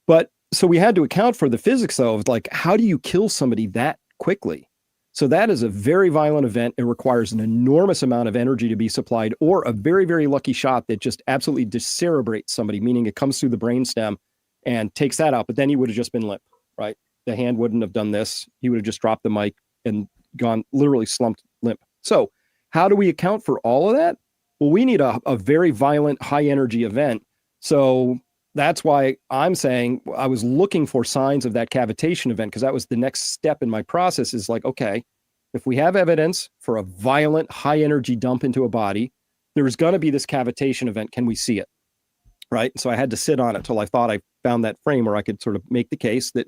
But so we had to account for the physics, though, of like, how do you kill somebody that quickly? So that is a very violent event. It requires an enormous amount of energy to be supplied, or a very, very lucky shot that just absolutely decerebrates somebody, meaning it comes through the brainstem and takes that out. But then he would have just been limp, right? The hand wouldn't have done this. He would have just dropped the mic and gone literally slumped limp. So how do we account for all of that? Well, we need a very violent, high energy event. So that's why I'm saying I was looking for signs of that cavitation event, because that was the next step in my process, is like, okay, if we have evidence for a violent, high energy dump into a body, there's going to be this cavitation event. Can we see it? Right. So I had to sit on it till I thought I found that frame where I could sort of make the case that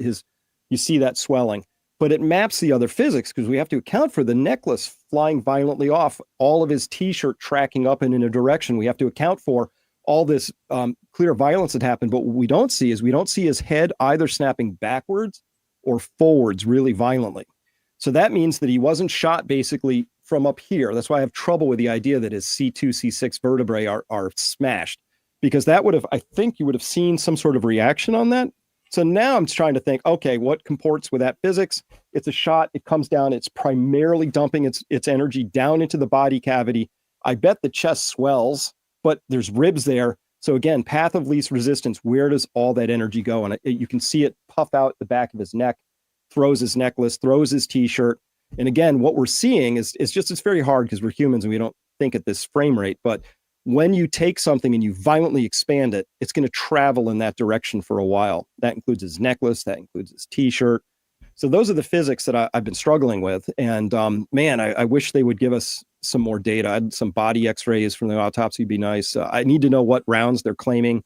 you see that swelling, but it maps the other physics, because we have to account for the necklace flying violently off, all of his t-shirt tracking up and in a direction. We have to account for all this clear violence that happened. But what we don't see his head either snapping backwards or forwards really violently. So that means that he wasn't shot basically from up here. That's why I have trouble with the idea that his C2, C6 vertebrae are smashed, because that I think you would have seen some sort of reaction on that. So now I'm trying to think, okay, what comports with that physics? It's a shot. It comes down. It's primarily dumping its energy down into the body cavity. I bet the chest swells, but there's ribs there. So again, path of least resistance, where does all that energy go? And you can see it puff out the back of his neck, throws his necklace, throws his t-shirt. And again, what we're seeing is it's very hard because we're humans and we don't think at this frame rate. But when you take something and you violently expand it, it's going to travel in that direction for a while. That includes his necklace, that includes his t-shirt. So those are the physics that I've been struggling with. And man, I wish they would give us some more data. Some body x-rays from the autopsy would be nice. I need to know what rounds they're claiming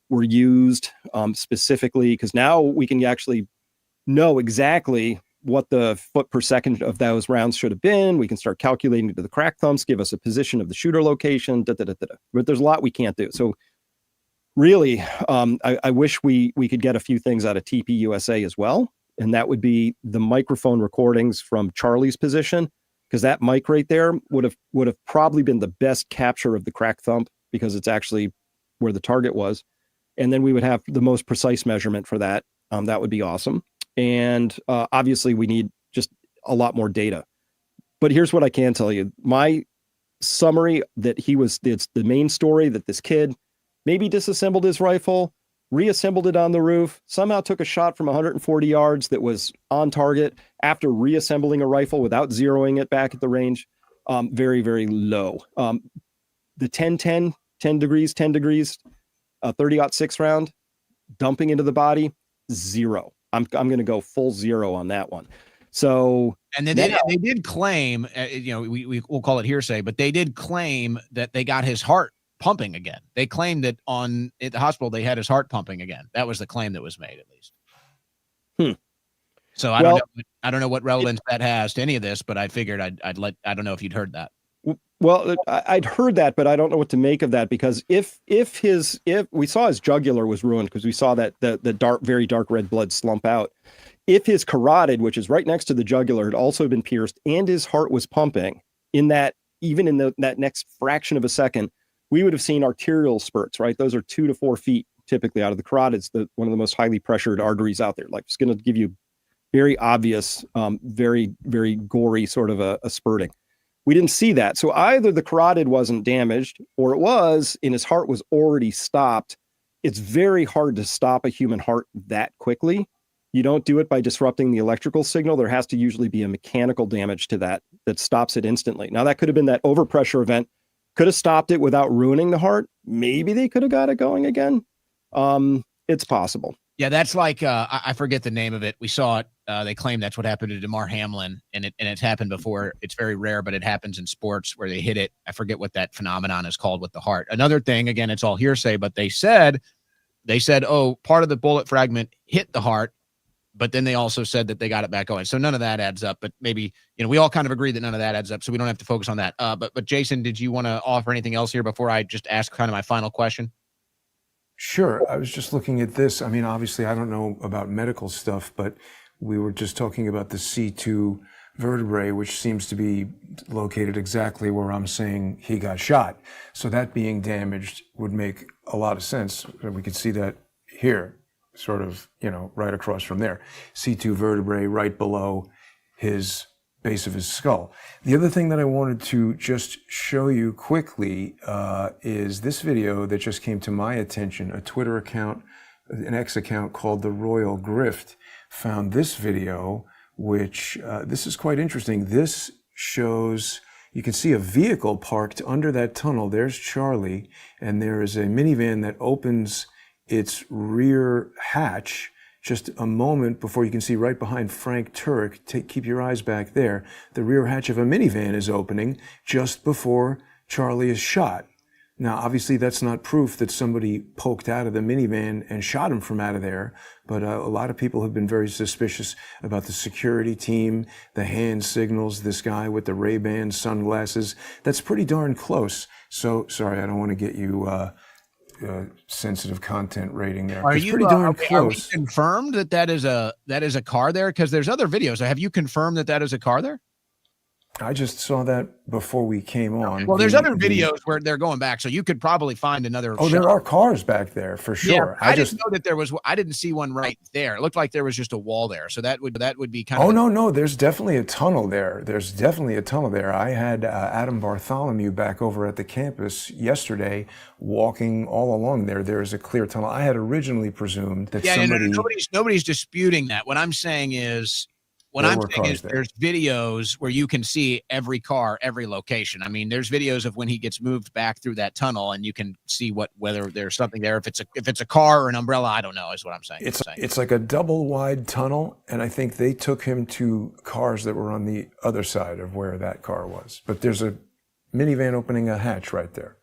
were used specifically, because now we can actually know exactly what the foot per second of those rounds should have been. We can start calculating to the crack thumps, give us a position of the shooter location, But there's a lot we can't do. So really, I wish we could get a few things out of TP USA as well. And that would be the microphone recordings from Charlie's position, because that mic right there would have probably been the best capture of the crack thump, because it's actually where the target was. And then we would have the most precise measurement for that. That would be awesome. And obviously we need just a lot more data. But here's what I can tell you. My summary it's the main story that this kid maybe disassembled his rifle, reassembled it on the roof, somehow took a shot from 140 yards that was on target after reassembling a rifle without zeroing it back at the range. Very, very low. The 10 degrees, 30-06 round, dumping into the body, 0. I'm going to go full 0 on that one. So, and then they did claim, we'll call it hearsay, but they did claim that they got his heart pumping again. They claimed that at the hospital they had his heart pumping again. That was the claim that was made, at least. So I don't know what relevance that has to any of this, but I figured I don't know if you'd heard that. Well, I'd heard that, but I don't know what to make of that, because if we saw his jugular was ruined, because we saw that the dark, very dark red blood slump out. If his carotid, which is right next to the jugular, had also been pierced and his heart was pumping in that, even in that next fraction of a second, we would have seen arterial spurts, right? Those are 2 to 4 feet typically out of the carotids, one of the most highly pressured arteries out there. Like, it's going to give you very obvious, very, very gory sort of a spurting. We didn't see that. So either the carotid wasn't damaged, or it was, and his heart was already stopped. It's very hard to stop a human heart that quickly. You don't do it by disrupting the electrical signal. There has to usually be a mechanical damage to that stops it instantly. Now, that could have been that overpressure event, could have stopped it without ruining the heart. Maybe they could have got it going again. It's possible. Yeah, that's like, I forget the name of it. We saw it. They claim that's what happened to DeMar Hamlin, and it's happened before. It's very rare, but it happens in sports where they hit it. I forget what that phenomenon is called with the heart. Another thing, again, it's all hearsay, but they said, oh, part of the bullet fragment hit the heart, but then they also said that they got it back going. So none of that adds up, but maybe, we all kind of agree that none of that adds up, so we don't have to focus on that. But Jason, did you want to offer anything else here before I just ask kind of my final question? Sure. I was just looking at this. I mean, obviously, I don't know about medical stuff, but we were just talking about the C2 vertebrae, which seems to be located exactly where I'm saying he got shot. So that being damaged would make a lot of sense. We could see that here, sort of, right across from there. C2 vertebrae right below his base of his skull. The other thing that I wanted to just show you quickly is this video that just came to my attention. A Twitter account, an X account called The Royal Grift, found this video, which this is quite interesting. This shows, you can see a vehicle parked under that tunnel. There's Charlie, and there is a minivan that opens its rear hatch just a moment before. You can see right behind Frank Turek, keep your eyes back there, the rear hatch of a minivan is opening just before Charlie is shot. Now, obviously, that's not proof that somebody poked out of the minivan and shot him from out of there, but a lot of people have been very suspicious about the security team, the hand signals, this guy with the Ray-Ban sunglasses. That's pretty darn close. So, sorry, I don't want to get you sensitive content rating there. It's pretty darn close. Are we confirmed that is a car there? Because there's other videos. Have you confirmed that is a car there? I just saw that before we came on. Well, there's other videos where they're going back, so you could probably find another. Oh, there are cars back there for sure. Yeah, I didn't know that there was. I didn't see one right there. It looked like there was just a wall there. So that would be kind of. Oh no, there's definitely a tunnel there. I had Adam Bartholomew back over at the campus yesterday, walking all along there. There is a clear tunnel. I had originally presumed that nobody's disputing that. What I'm saying is. There's videos where you can see every car, every location. I mean, there's videos of when he gets moved back through that tunnel, and you can see whether there's something there. If it's a car or an umbrella, I don't know, is what I'm saying. It's like a double wide tunnel, and I think they took him to cars that were on the other side of where that car was. But there's a minivan opening a hatch right there.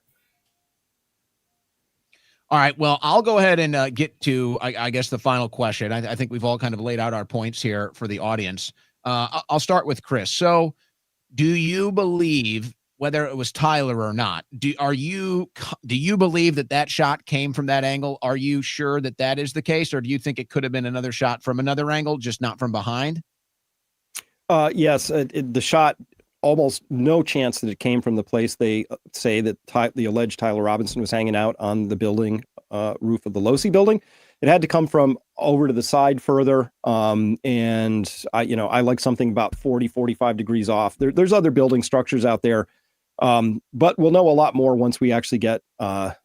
All right. Well, I'll go ahead and get to, I guess, the final question. I think we've all kind of laid out our points here for the audience. I'll start with Chris. So do you believe, whether it was Tyler or not, do you believe that shot came from that angle? Are you sure that is the case? Or do you think it could have been another shot from another angle, just not from behind? Yes. The shot, almost no chance that it came from the place they say that the alleged Tyler Robinson was hanging out on the building roof of the Losi building. It had to come from over to the side further. And I like something about 45 degrees off. There's other building structures out there. But we'll know a lot more once we actually get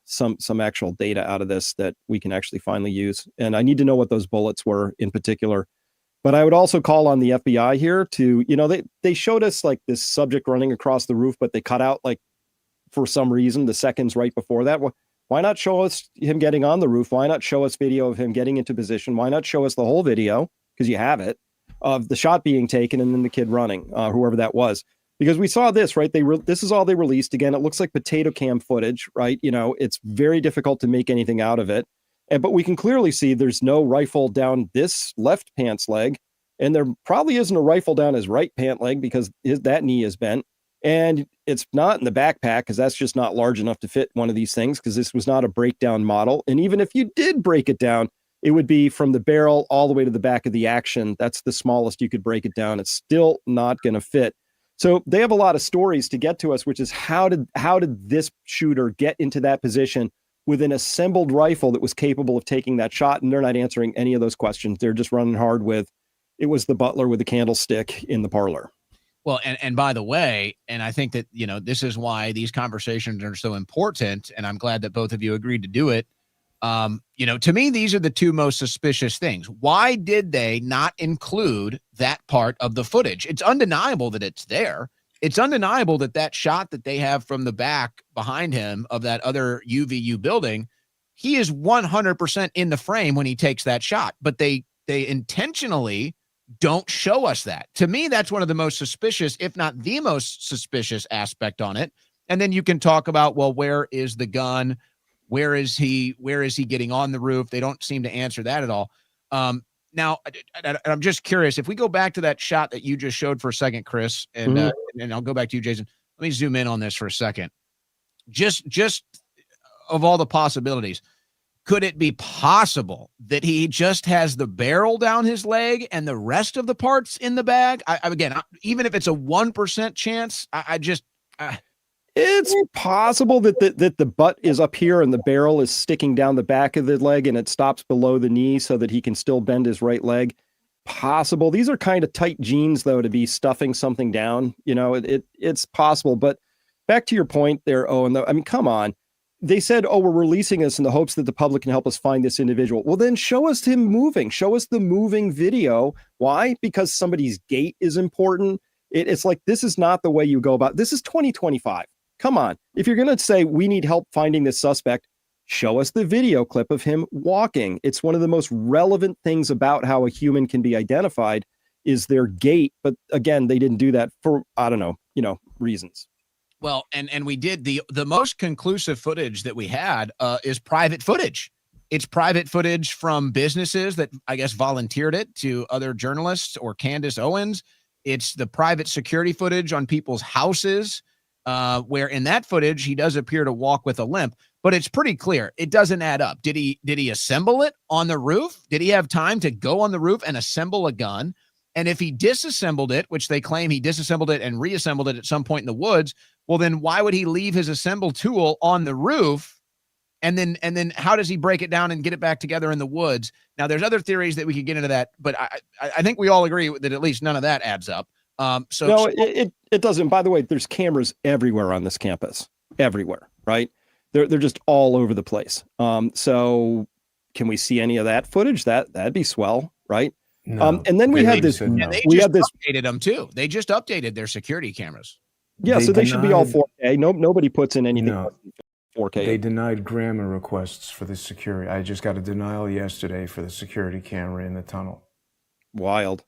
some actual data out of this that we can actually finally use. And I need to know what those bullets were in particular. But I would also call on the FBI here to, they showed us like this subject running across the roof, but they cut out, like, for some reason, the seconds right before that. Why not show us him getting on the roof? Why not show us video of him getting into position? Why not show us the whole video, because you have it, of the shot being taken and then the kid running, whoever that was? Because we saw this, right? This is all they released. Again, it looks like potato cam footage, right? It's very difficult to make anything out of it. But we can clearly see there's no rifle down this left pants leg. and there probably isn't a rifle down his right pant leg because that knee is bent. And it's not in the backpack because that's just not large enough to fit one of these things because this was not a breakdown model. And even if you did break it down, it would be from the barrel all the way to the back of the action. That's the smallest you could break it down. It's still not going to fit. So they have a lot of stories to get to us, which is how did this shooter get into that position with an assembled rifle that was capable of taking that shot? And they're not answering any of those questions. They're just running hard with, it was the butler with the candlestick in the parlor. Well, and by the way, and I think that, this is why these conversations are so important, and I'm glad that both of you agreed to do it. To me, these are the two most suspicious things. Why did they not include that part of the footage? It's undeniable that it's there. It's undeniable that shot that they have from the back behind him of that other UVU building, he is 100% in the frame when he takes that shot, but they intentionally don't show us that. To me, that's one of the most suspicious, if not the most suspicious aspect on it. And then you can talk about, well, where is the gun? Where is he getting on the roof? They don't seem to answer that at all. Now, I'm just curious, if we go back to that shot that you just showed for a second, Chris, and I'll go back to you, Jason. Let me zoom in on this for a second. Just of all the possibilities, could it be possible that he just has the barrel down his leg and the rest of the parts in the bag? Again, even if it's a 1% chance, it's possible that the butt is up here and the barrel is sticking down the back of the leg and it stops below the knee so that he can still bend his right leg. Possible. These are kind of tight jeans, though, to be stuffing something down. It's possible. But back to your point there, Owen, though, I mean, come on. They said, we're releasing this in the hopes that the public can help us find this individual. Well, then show us him moving. Show us the moving video. Why? Because somebody's gait is important. It's like, this is not the way you go about. This is 2025. Come on. If you're going to say we need help finding this suspect, show us the video clip of him walking. It's one of the most relevant things about how a human can be identified is their gait. But again, they didn't do that for, I don't know, reasons. Well, and we did the most conclusive footage that we had is private footage. It's private footage from businesses that I guess volunteered it to other journalists or Candace Owens. It's the private security footage on people's houses, where in that footage he does appear to walk with a limp, but it's pretty clear it doesn't add up. Did he assemble it on the roof? Did he have time to go on the roof and assemble a gun? And if he disassembled it, which they claim he disassembled it and reassembled it at some point in the woods, well, then why would he leave his assembled tool on the roof? And then how does he break it down and get it back together in the woods? Now, there's other theories that we could get into that, but I think we all agree that at least none of that adds up. It doesn't. By the way, there's cameras everywhere on this campus, everywhere, right? They're just all over the place. So can we see any of that footage? That'd be swell, right? No, and then we had this. No. They just updated them too. They just updated their security cameras. Yeah, so they should be all 4K. Nobody puts in anything 4K. They denied grammar requests for the security. I just got a denial yesterday for the security camera in the tunnel. Wild.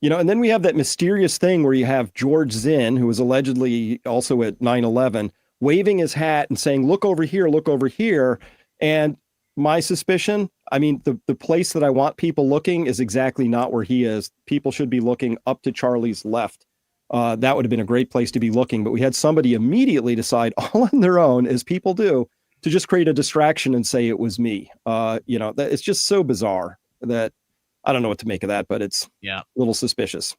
And then we have that mysterious thing where you have George Zinn, who was allegedly also at 9/11, waving his hat and saying, look over here. And my suspicion, I mean, the place that I want people looking is exactly not where he is. People should be looking up to Charlie's left. That would have been a great place to be looking, but we had somebody immediately decide all on their own, as people do, to just create a distraction and say it was me. It's just so bizarre that I don't know what to make of that, but it's a little suspicious.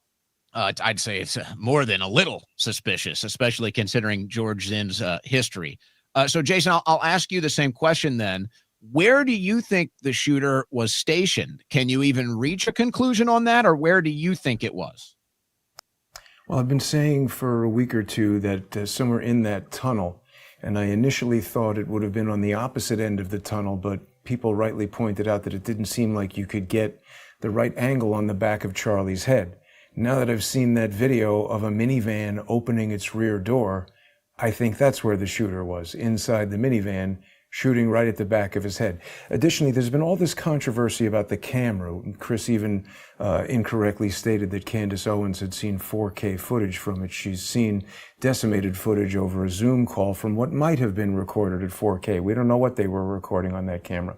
I'd say it's more than a little suspicious, especially considering George Zinn's history. So, Jason, I'll ask you the same question then. Where do you think the shooter was stationed? Can you even reach a conclusion on that, or where do you think it was? Well, I've been saying for a week or two that somewhere in that tunnel, and I initially thought it would have been on the opposite end of the tunnel, but people rightly pointed out that it didn't seem like you could get the right angle on the back of Charlie's head. Now that I've seen that video of a minivan opening its rear door, I think that's where the shooter was, inside the minivan, shooting right at the back of his head. Additionally, there's been all this controversy about the camera. Chris even incorrectly stated that Candace Owens had seen 4K footage from it. She's seen decimated footage over a Zoom call from what might have been recorded at 4K. We don't know what they were recording on that camera.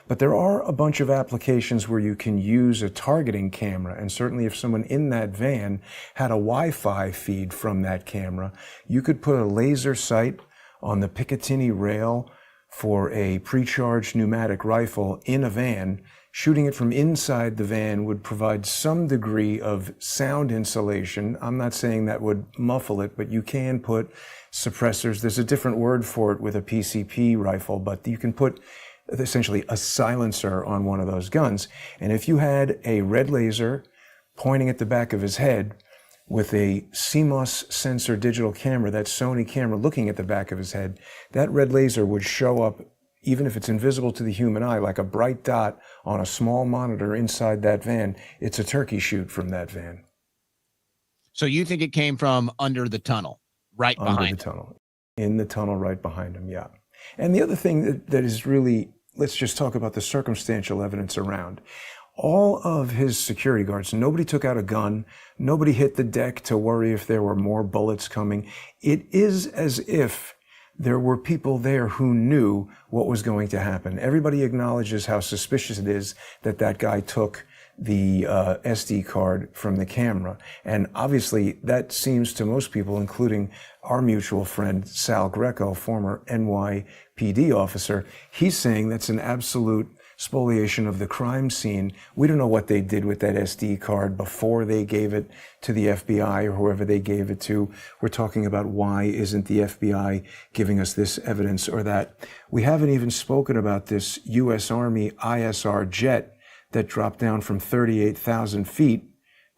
But there are a bunch of applications where you can use a targeting camera, and certainly if someone in that van had a Wi-Fi feed from that camera, you could put a laser sight on the Picatinny rail for a pre-charged pneumatic rifle in a van. Shooting it from inside the van would provide some degree of sound insulation. I'm not saying that would muffle it, but you can put suppressors. There's a different word for it with a PCP rifle, but you can put essentially a silencer on one of those guns. And if you had a red laser pointing at the back of his head with a CMOS sensor digital camera, that Sony camera looking at the back of his head, that red laser would show up, even if it's invisible to the human eye, like a bright dot on a small monitor inside that van. It's a turkey shoot from that van. So you think it came from under the tunnel, right behind Under the tunnel. In the tunnel right behind him, yeah. And the other thing that is really, let's just talk about the circumstantial evidence around. All of his security guards, nobody took out a gun, nobody hit the deck to worry if there were more bullets coming. It is as if there were people there who knew what was going to happen. Everybody acknowledges how suspicious it is that that guy took the SD card from the camera. And obviously that seems to most people, including our mutual friend, Sal Greco, former NYPD officer, he's saying that's an absolute spoliation of the crime scene. We don't know what they did with that SD card before they gave it to the FBI or whoever they gave it to. We're talking about why isn't the FBI giving us this evidence or that. We haven't even spoken about this U.S. Army ISR jet that dropped down from 38,000 feet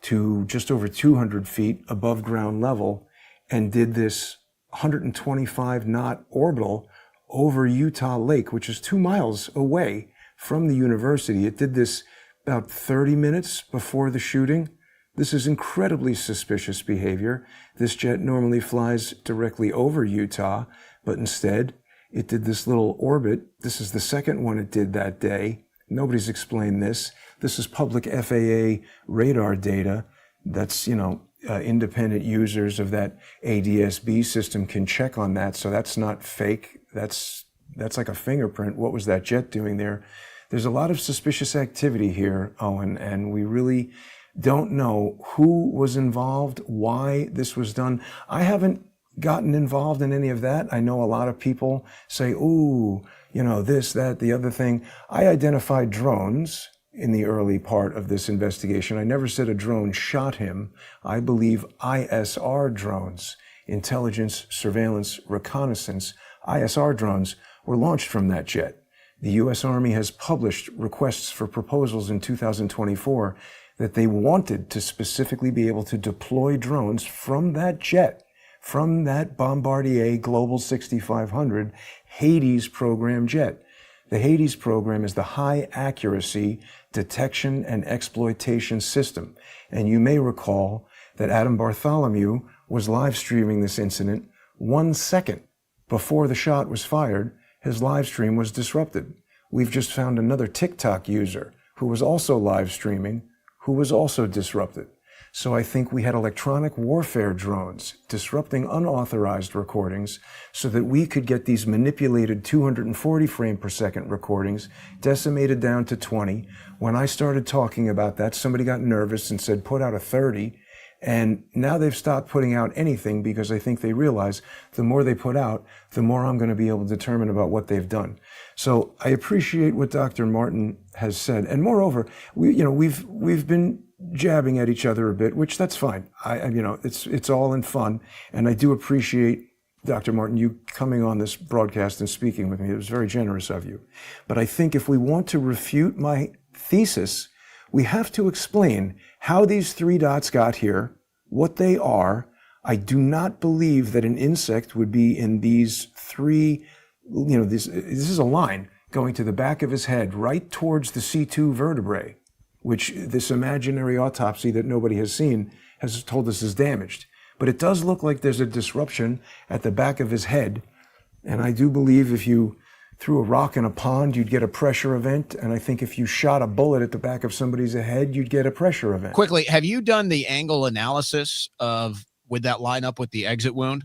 to just over 200 feet above ground level and did this 125 knot orbital over Utah Lake, which is 2 miles away from the university. It did this about 30 minutes before the shooting. This is incredibly suspicious behavior. This jet normally flies directly over Utah, but instead it did this little orbit. This is the second one it did that day. Nobody's explained this. This is public FAA radar data. That's, independent users of that ADS-B system can check on that. So that's not fake. That's like a fingerprint. What was that jet doing there? There's a lot of suspicious activity here, Owen, and we really don't know who was involved, why this was done. I haven't gotten involved in any of that. I know a lot of people say, ooh, this, that, the other thing. I identified drones in the early part of this investigation. I never said a drone shot him. I believe ISR drones, intelligence, surveillance, reconnaissance, ISR drones were launched from that jet. The U.S. Army has published requests for proposals in 2024 that they wanted to specifically be able to deploy drones from that jet, from that Bombardier Global 6500 Hades program jet. The Hades program is the high accuracy detection and exploitation system. And you may recall that Adam Bartholomew was live streaming this incident 1 second before the shot was fired. His live stream was disrupted. We've just found another TikTok user who was also live streaming, who was also disrupted. So I think we had electronic warfare drones disrupting unauthorized recordings so that we could get these manipulated 240 frame per second recordings decimated down to 20. When I started talking about that, somebody got nervous and said, put out a 30. And now they've stopped putting out anything because I think they realize the more they put out, the more I'm going to be able to determine about what they've done. So I appreciate what Dr. Martin has said. And moreover, we've been jabbing at each other a bit, which that's fine. It's all in fun. And I do appreciate, Dr. Martin, you coming on this broadcast and speaking with me. It was very generous of you. But I think if we want to refute my thesis, we have to explain how these 3 dots got here, what they are. I do not believe that an insect would be in these 3, this is a line going to the back of his head, right towards the C2 vertebrae, which this imaginary autopsy that nobody has seen has told us is damaged. But it does look like there's a disruption at the back of his head. And I do believe if you threw a rock in a pond, you'd get a pressure event. And I think if you shot a bullet at the back of somebody's head, you'd get a pressure event. Quickly, have you done the angle analysis would that line up with the exit wound?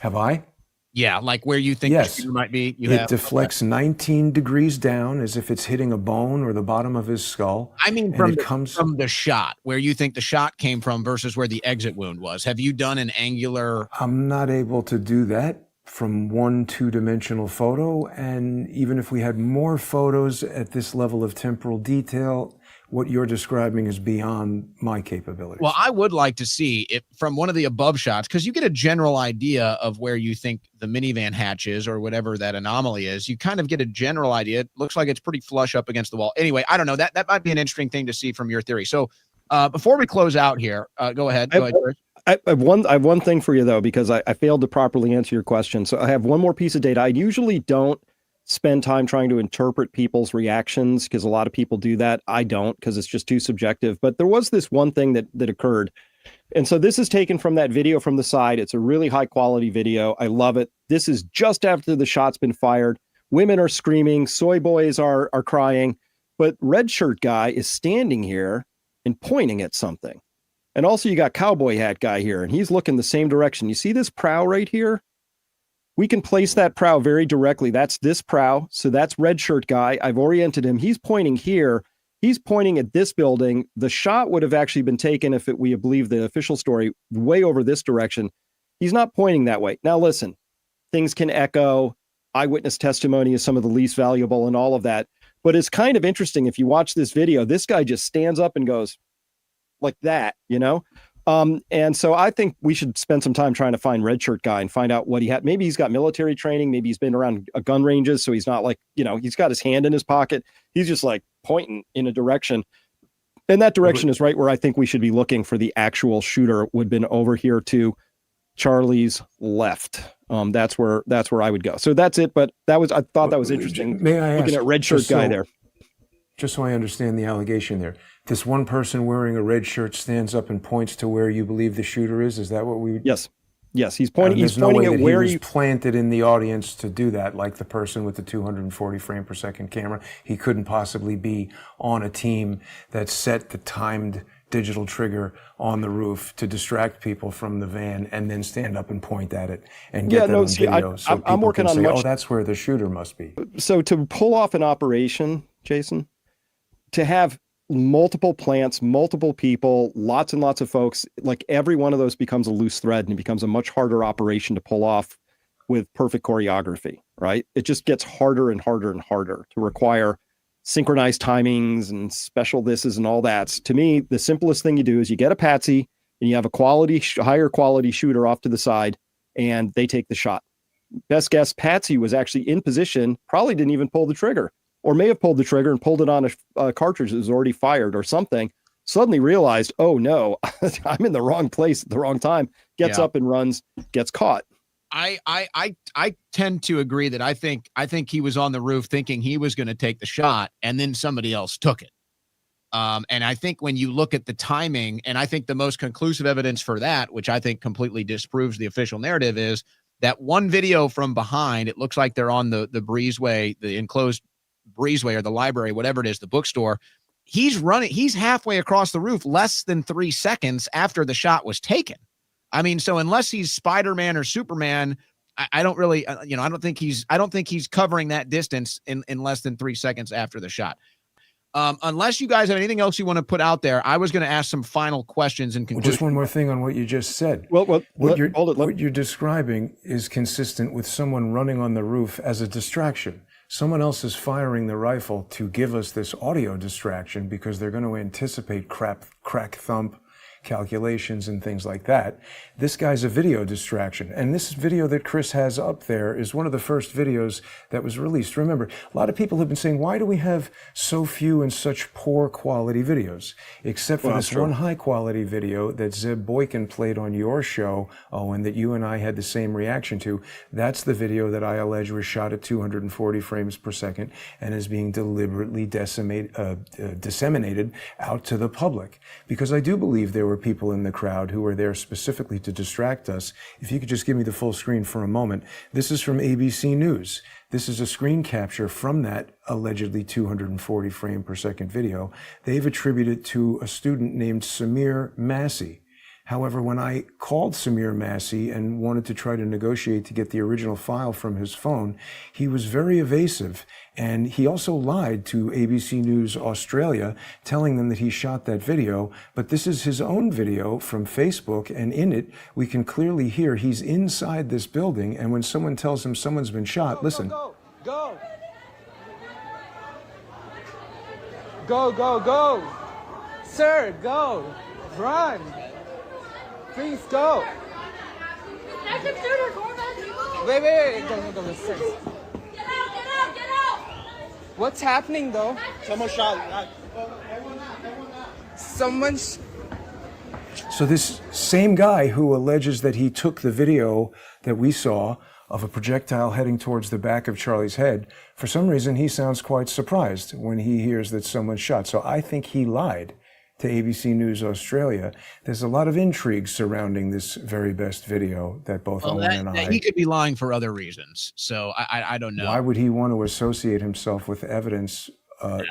Have I? Yeah, like where you think Yes. the shooter might be? It deflects 19 degrees down as if it's hitting a bone or the bottom of his skull. I mean, from the shot, where you think the shot came from versus where the exit wound was. Have you done an angular? I'm not able to do that from one two-dimensional photo. And even if we had more photos at this level of temporal detail, what you're describing is beyond my capabilities. Well, I would like to see it from one of the above shots, because you get a general idea of where you think the minivan hatch is or whatever that anomaly is. You kind of get a general idea. It looks like it's pretty flush up against the wall. Anyway, I don't know. That might be an interesting thing to see from your theory. So before we close out here, go ahead. I have one thing for you, though, because I failed to properly answer your question. So I have one more piece of data. I usually don't spend time trying to interpret people's reactions, because a lot of people do that. I don't, because it's just too subjective. But there was this one thing that occurred. And so this is taken from that video from the side. It's a really high quality video. I love it. This is just after the shot's been fired. Women are screaming. Soy boys are crying. But red shirt guy is standing here and pointing at something. And also you got cowboy hat guy here, and he's looking the same direction. You see this prow right here? We can place that prow very directly. That's this prow. So that's red shirt guy. I've oriented him. He's pointing here. He's pointing at this building. The shot would have actually been taken, if we believe the official story, way over this direction. He's not pointing that way. Now, listen, things can echo. Eyewitness testimony is some of the least valuable and all of that. But it's kind of interesting. If you watch this video, this guy just stands up and goes like that, you know? And so I think we should spend some time trying to find red shirt guy and find out what he had. Maybe he's got military training. Maybe he's been around gun ranges. So he's not like, he's got his hand in his pocket. He's just like pointing in a direction. And that direction is right where I think we should be looking for the actual shooter. Would have been over here to Charlie's left. That's where I would go. So that's it. But I thought that was interesting. May I looking ask, at red shirt guy there. Just so I understand the allegation there. This one person wearing a red shirt stands up and points to where you believe the shooter is. Is that what we? Yes. He's pointing. He's no pointing way at that where he was planted in the audience to do that, like the person with the 240 frame per second camera. He couldn't possibly be on a team that set the timed digital trigger on the roof to distract people from the van and then stand up and point at it and get that on video. So I'm working can on say, much. oh, that's where the shooter must be. So to pull off an operation, Jason, to have multiple plants, multiple people, lots and lots of folks, like every one of those becomes a loose thread, and it becomes a much harder operation to pull off with perfect choreography, right? It just gets harder and harder and harder to require synchronized timings and special thises and all that. To me, the simplest thing you do is you get a patsy and you have a higher quality shooter off to the side, and they take the shot. Best guess, patsy was actually in position, probably didn't even pull the trigger, or may have pulled the trigger and pulled it on a cartridge that was already fired or something, suddenly realized, oh no, I'm in the wrong place at the wrong time, gets up and runs, gets caught. I tend to agree that I think he was on the roof thinking he was going to take the shot, and then somebody else took it. And I think when you look at the timing, and I think the most conclusive evidence for that, which I think completely disproves the official narrative, is that one video from behind. It looks like they're on the breezeway, the enclosed breezeway or the library, whatever it is, the bookstore. He's halfway across the roof less than 3 seconds after the shot was taken. I mean, so unless he's Spider-Man or Superman, I don't really, I don't think he's covering that distance in less than 3 seconds after the shot. Unless you guys have anything else you want to put out there, I was going to ask some final questions and conclusion. Just one more thing on what you just said. What you're describing is consistent with someone running on the roof as a distraction. Someone else is firing the rifle to give us this audio distraction because they're going to anticipate crack thump calculations and things like that. This guy's a video distraction. And this video that Chris has up there is one of the first videos that was released. Remember, a lot of people have been saying, why do we have so few and such poor quality videos? Except for this one high quality video that Zeb Boykin played on your show, Owen, that you and I had the same reaction to. That's the video that I allege was shot at 240 frames per second and is being deliberately disseminated out to the public. Because I do believe there were were people in the crowd who were there specifically to distract us. If you could just give me the full screen for a moment. This is from ABC News. This is a screen capture from that allegedly 240 frame per second video. They've attributed to a student named Samir Massey. However, when I called Samir Massey and wanted to try to negotiate to get the original file from his phone, he was very evasive. And he also lied to ABC News Australia, telling them that he shot that video. But this is his own video from Facebook, and in it, we can clearly hear he's inside this building. And when someone tells him someone's been shot, listen. Go. Go. Sir, go. Run. Please go. Wait. Go. Sir. Get out. What's happening though? Someone shot. So this same guy who alleges that he took the video that we saw of a projectile heading towards the back of Charlie's head, for some reason he sounds quite surprised when he hears that someone shot. So I think he lied to ABC News Australia. There's a lot of intrigue surrounding this very best video that both Owen and I... He could be lying for other reasons, so I don't know. Why would he want to associate himself with evidence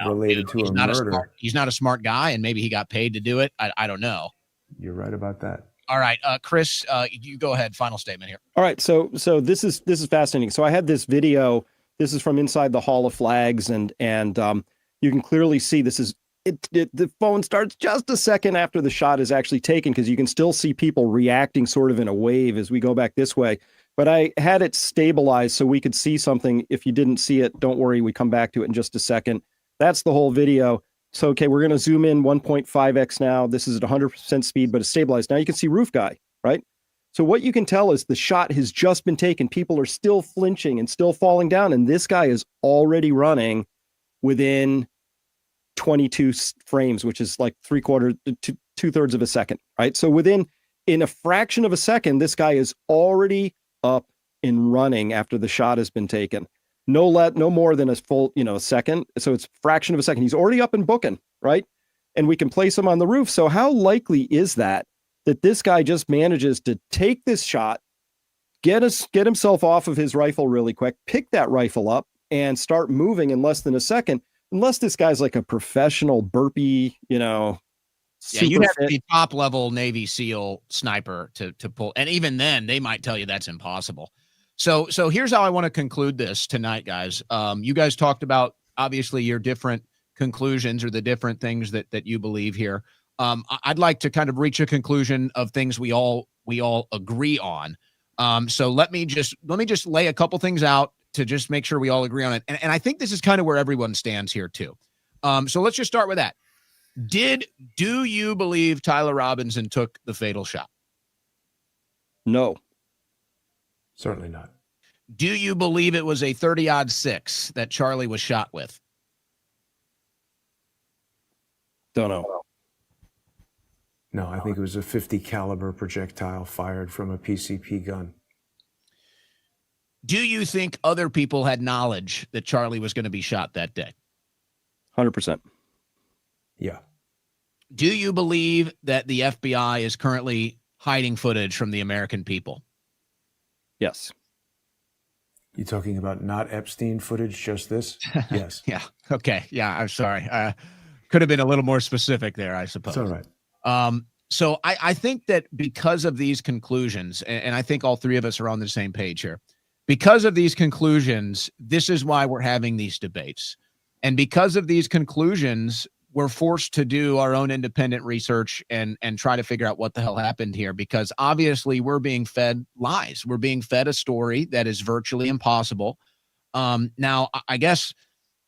related to a murder? He's not a smart guy, and maybe he got paid to do it. I don't know. You're right about that. All right, Chris, you go ahead. Final statement here. All right, so this is fascinating. So I had this video. This is from inside the Hall of Flags, and you can clearly see this is the phone starts just a second after the shot is actually taken, because you can still see people reacting sort of in a wave as we go back this way. But I had it stabilized so we could see something. If you didn't see it, don't worry, we come back to it in just a second. That's the whole video. So, okay, we're going to zoom in 1.5x now. This is at 100% speed, but it's stabilized. Now you can see roof guy, right? So what you can tell is the shot has just been taken. People are still flinching and still falling down, and this guy is already running within 22 frames, which is like 2/3 of a second, right? So in a fraction of a second, this guy is already up and running after the shot has been taken. No more than a full, a second. So it's a fraction of a second. He's already up and booking, right? And we can place him on the roof. So how likely is that this guy just manages to take this shot, get himself off of his rifle really quick, pick that rifle up, and start moving in less than a second? Unless this guy's like a professional burpee, you'd have to be top level Navy SEAL sniper to pull. And even then they might tell you that's impossible. So here's how I want to conclude this tonight, guys. You guys talked about obviously your different conclusions or the different things that you believe here. I'd like to kind of reach a conclusion of things we all agree on. So let me just lay a couple things out to just make sure we all agree on it. And I think this is kind of where everyone stands here too. So let's just start with that. Do you believe Tyler Robinson took the fatal shot? No. Certainly not. Do you believe it was a 30-06 that Charlie was shot with? Don't know. No, I think it was a 50 caliber projectile fired from a PCP gun. Do you think other people had knowledge that Charlie was going to be shot that day? 100%. Yeah. Do you believe that the FBI is currently hiding footage from the American people? Yes. You talking about not Epstein footage, just this? Yes. Yeah. Okay. Yeah. I'm sorry. Could have been a little more specific there, I suppose. It's all right. So I think that because of these conclusions, and I think all three of us are on the same page here, because of these conclusions, this is why we're having these debates. And because of these conclusions, we're forced to do our own independent research and try to figure out what the hell happened here, because obviously we're being fed lies. We're being fed a story that is virtually impossible. Now, I guess,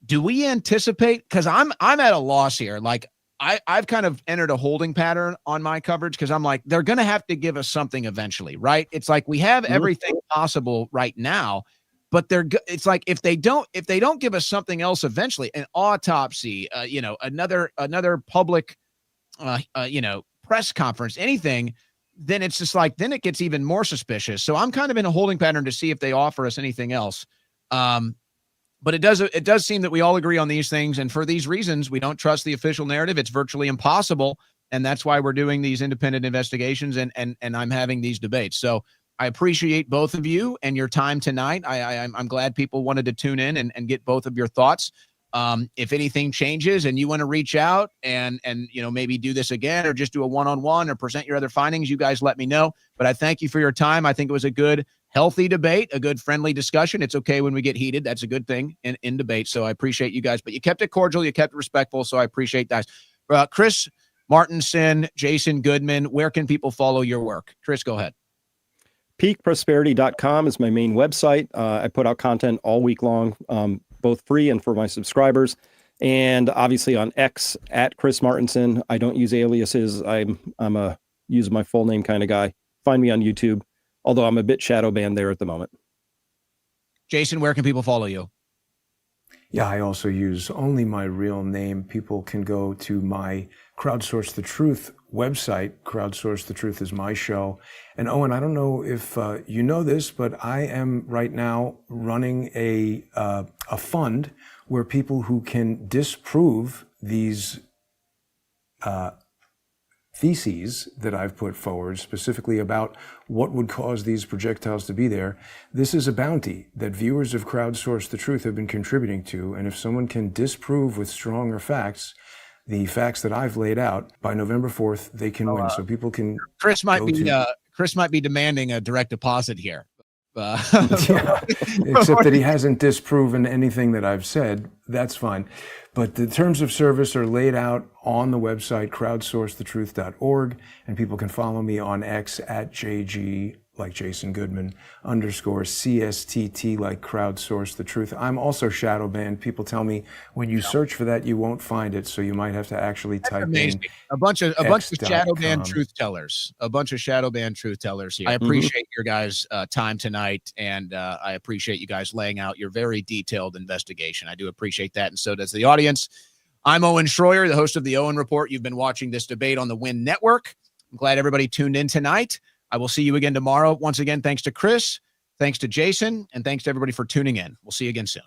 do we anticipate, because I'm at a loss here. Like I've kind of entered a holding pattern on my coverage, because I'm like, they're going to have to give us something eventually, right? It's like we have everything possible right now, but it's like if they don't give us something else eventually, an autopsy, another public, press conference, anything, then it's just like, then it gets even more suspicious. So I'm kind of in a holding pattern to see if they offer us anything else. But it does seem that we all agree on these things. And for these reasons, we don't trust the official narrative. It's virtually impossible And that's why we're doing these independent investigations and I'm having these debates. So I appreciate both of you and your time tonight. I'm glad people wanted to tune in and get both of your thoughts. If anything changes and you want to reach out and maybe do this again or just do a one-on-one or present your other findings, you guys let me know. But I thank you for your time. I think it was a good, healthy debate, a good friendly discussion. It's okay when we get heated. That's a good thing in debate. So I appreciate you guys, but you kept it cordial. You kept it respectful. So I appreciate that. Chris Martenson, Jason Goodman, where can people follow your work? Chris, go ahead. Peakprosperity.com is my main website. I put out content all week long, both free and for my subscribers. And obviously on X at Chris Martenson. I don't use aliases. I'm a use my full name kind of guy. Find me on YouTube, although I'm a bit shadow banned there at the moment. Jason, where can people follow you? Yeah, I also use only my real name. People can go to my Crowdsource the Truth website. Crowdsource the Truth is my show. And Owen, I don't know if you know this, but I am right now running a fund where people who can disprove these theses that I've put forward, specifically about what would cause these projectiles to be there. This is a bounty that viewers of Crowdsource the Truth have been contributing to. And if someone can disprove with stronger facts, the facts that I've laid out, by November 4th, they can win. So people can. Chris might be demanding a direct deposit here. Yeah, except that he hasn't disproven anything that I've said. That's fine. But the terms of service are laid out on the website, crowdsourcethetruth.org, and people can follow me on X at JG, like Jason Goodman, _CSTT, like Crowdsource the Truth. I'm also shadow banned. People tell me when you search for that, you won't find it, so you might have to actually type in a bunch of shadow banned truth tellers. A bunch of shadow banned truth tellers here. I appreciate your guys' time tonight, and I appreciate you guys laying out your very detailed investigation. I do appreciate that, and so does the audience. I'm Owen Shroyer, the host of the Owen Report. You've been watching this debate on the Win Network. I'm glad everybody tuned in tonight. I will see you again tomorrow. Once again, thanks to Chris, thanks to Jason, and thanks to everybody for tuning in. We'll see you again soon.